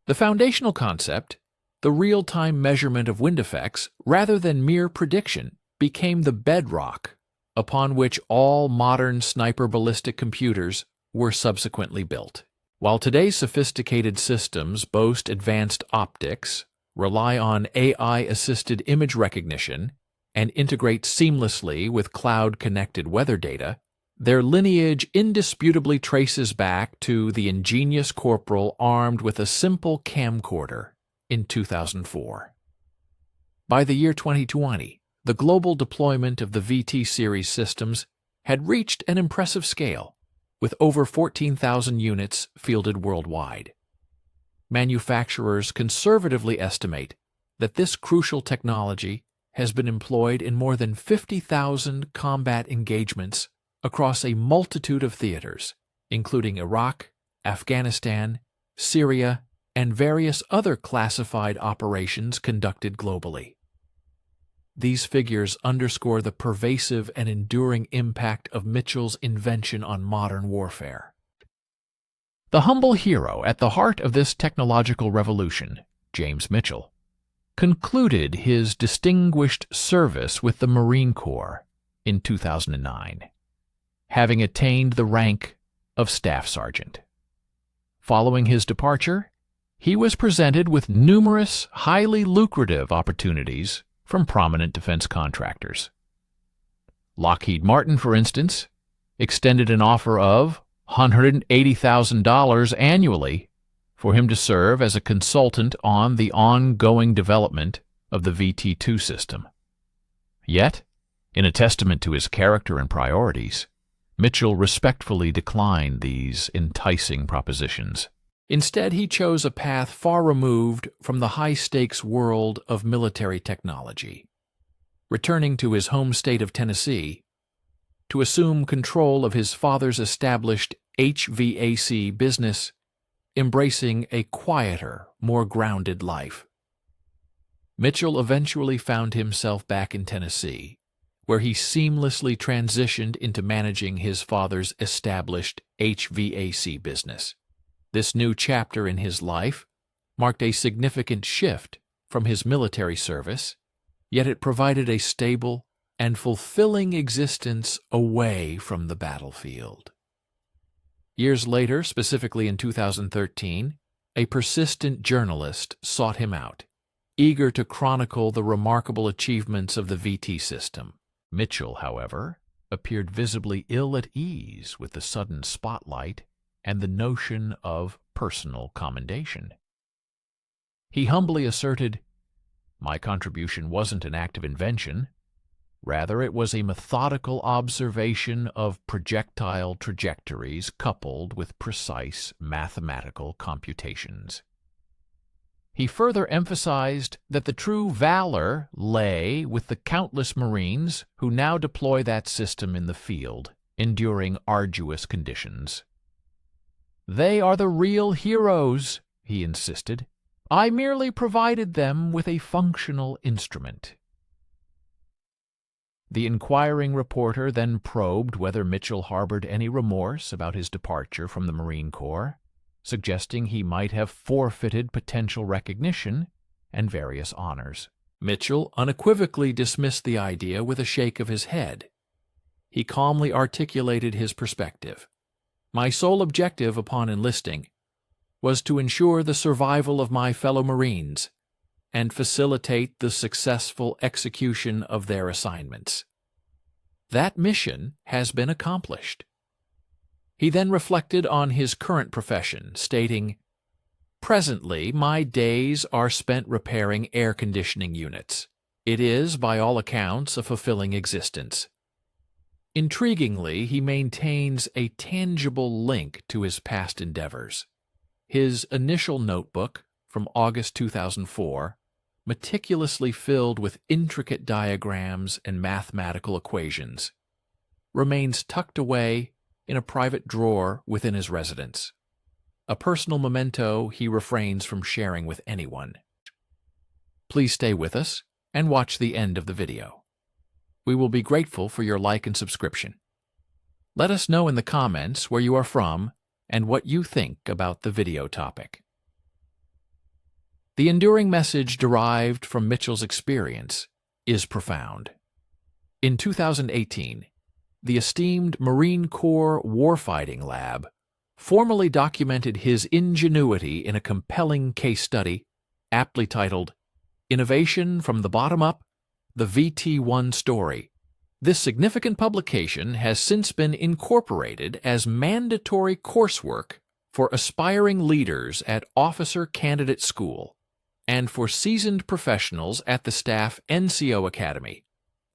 The foundational concept, the real-time measurement of wind effects rather than mere prediction, became the bedrock upon which all modern sniper ballistic computers were subsequently built. While today's sophisticated systems boast advanced optics, rely on AI-assisted image recognition, and integrate seamlessly with cloud-connected weather data, their lineage indisputably traces back to the ingenious Corporal armed with a simple camcorder in 2004. By the year 2020, the global deployment of the VT series systems had reached an impressive scale, with over 14,000 units fielded worldwide. Manufacturers conservatively estimate that this crucial technology has been employed in more than 50,000 combat engagements across a multitude of theaters, including Iraq, Afghanistan, Syria, and various other classified operations conducted globally. These figures underscore the pervasive and enduring impact of Mitchell's invention on modern warfare. The humble hero at the heart of this technological revolution, James Mitchell, concluded his distinguished service with the Marine Corps in 2009, having attained the rank of Staff Sergeant. Following his departure, he was presented with numerous highly lucrative opportunities from prominent defense contractors. Lockheed Martin, for instance, extended an offer of $180,000 annually for him to serve as a consultant on the ongoing development of the VT-2 system. Yet, in a testament to his character and priorities, Mitchell respectfully declined these enticing propositions. Instead, he chose a path far removed from the high-stakes world of military technology, returning to his home state of Tennessee to assume control of his father's established HVAC business, embracing a quieter, more grounded life. Mitchell eventually found himself back in Tennessee, where he seamlessly transitioned into managing his father's established HVAC business. This new chapter in his life marked a significant shift from his military service, yet it provided a stable and fulfilling existence away from the battlefield. Years later, specifically in 2013, a persistent journalist sought him out, eager to chronicle the remarkable achievements of the VT system. Mitchell, however, appeared visibly ill at ease with the sudden spotlight and the notion of personal commendation. He humbly asserted, "My contribution wasn't an act of invention. Rather, it was a methodical observation of projectile trajectories coupled with precise mathematical computations." He further emphasized that the true valor lay with the countless Marines who now deploy that system in the field, enduring arduous conditions. "They are the real heroes," he insisted. "I merely provided them with a functional instrument." The inquiring reporter then probed whether Mitchell harbored any remorse about his departure from the Marine Corps, suggesting he might have forfeited potential recognition and various honors. Mitchell unequivocally dismissed the idea with a shake of his head. He calmly articulated his perspective. "My sole objective upon enlisting was to ensure the survival of my fellow Marines and facilitate the successful execution of their assignments. That mission has been accomplished." He then reflected on his current profession, stating, "Presently, my days are spent repairing air conditioning units. It is, by all accounts, a fulfilling existence." Intriguingly, he maintains a tangible link to his past endeavors. His initial notebook, from August 2004, meticulously filled with intricate diagrams and mathematical equations, remains tucked away in a private drawer within his residence, a personal memento he refrains from sharing with anyone. Please stay with us and watch the end of the video. We will be grateful for your like and subscription. Let us know in the comments where you are from and what you think about the video topic. The enduring message derived from Mitchell's experience is profound. In 2018, the esteemed Marine Corps Warfighting Lab formally documented his ingenuity in a compelling case study aptly titled "Innovation from the Bottom Up, the VT-1 Story." This significant publication has since been incorporated as mandatory coursework for aspiring leaders at Officer Candidate School and for seasoned professionals at the staff NCO Academy,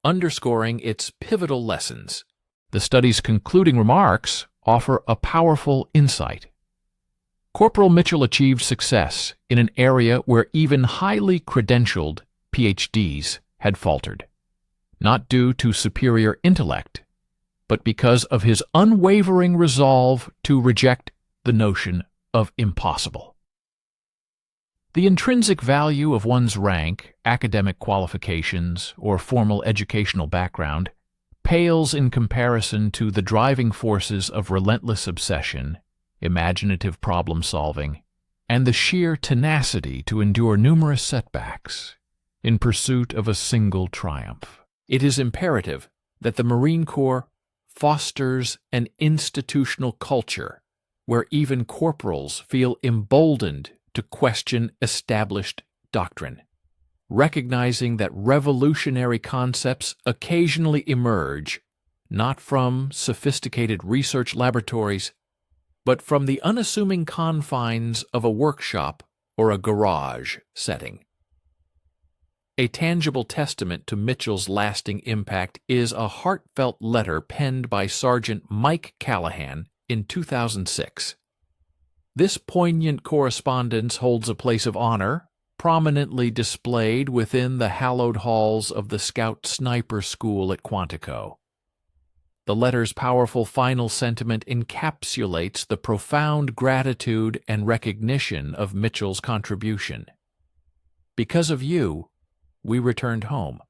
underscoring its pivotal lessons. The study's concluding remarks offer a powerful insight. Corporal Mitchell achieved success in an area where even highly credentialed PhDs had faltered, not due to superior intellect, but because of his unwavering resolve to reject the notion of impossible. The intrinsic value of one's rank, academic qualifications, or formal educational background pales in comparison to the driving forces of relentless obsession, imaginative problem-solving, and the sheer tenacity to endure numerous setbacks in pursuit of a single triumph. It is imperative that the Marine Corps fosters an institutional culture where even corporals feel emboldened to question established doctrine, recognizing that revolutionary concepts occasionally emerge not from sophisticated research laboratories, but from the unassuming confines of a workshop or a garage setting. A tangible testament to Mitchell's lasting impact is a heartfelt letter penned by Sergeant Mike Callahan in 2006. This poignant correspondence holds a place of honor, prominently displayed within the hallowed halls of the Scout Sniper School at Quantico. The letter's powerful final sentiment encapsulates the profound gratitude and recognition of Mitchell's contribution. "Because of you, we returned home.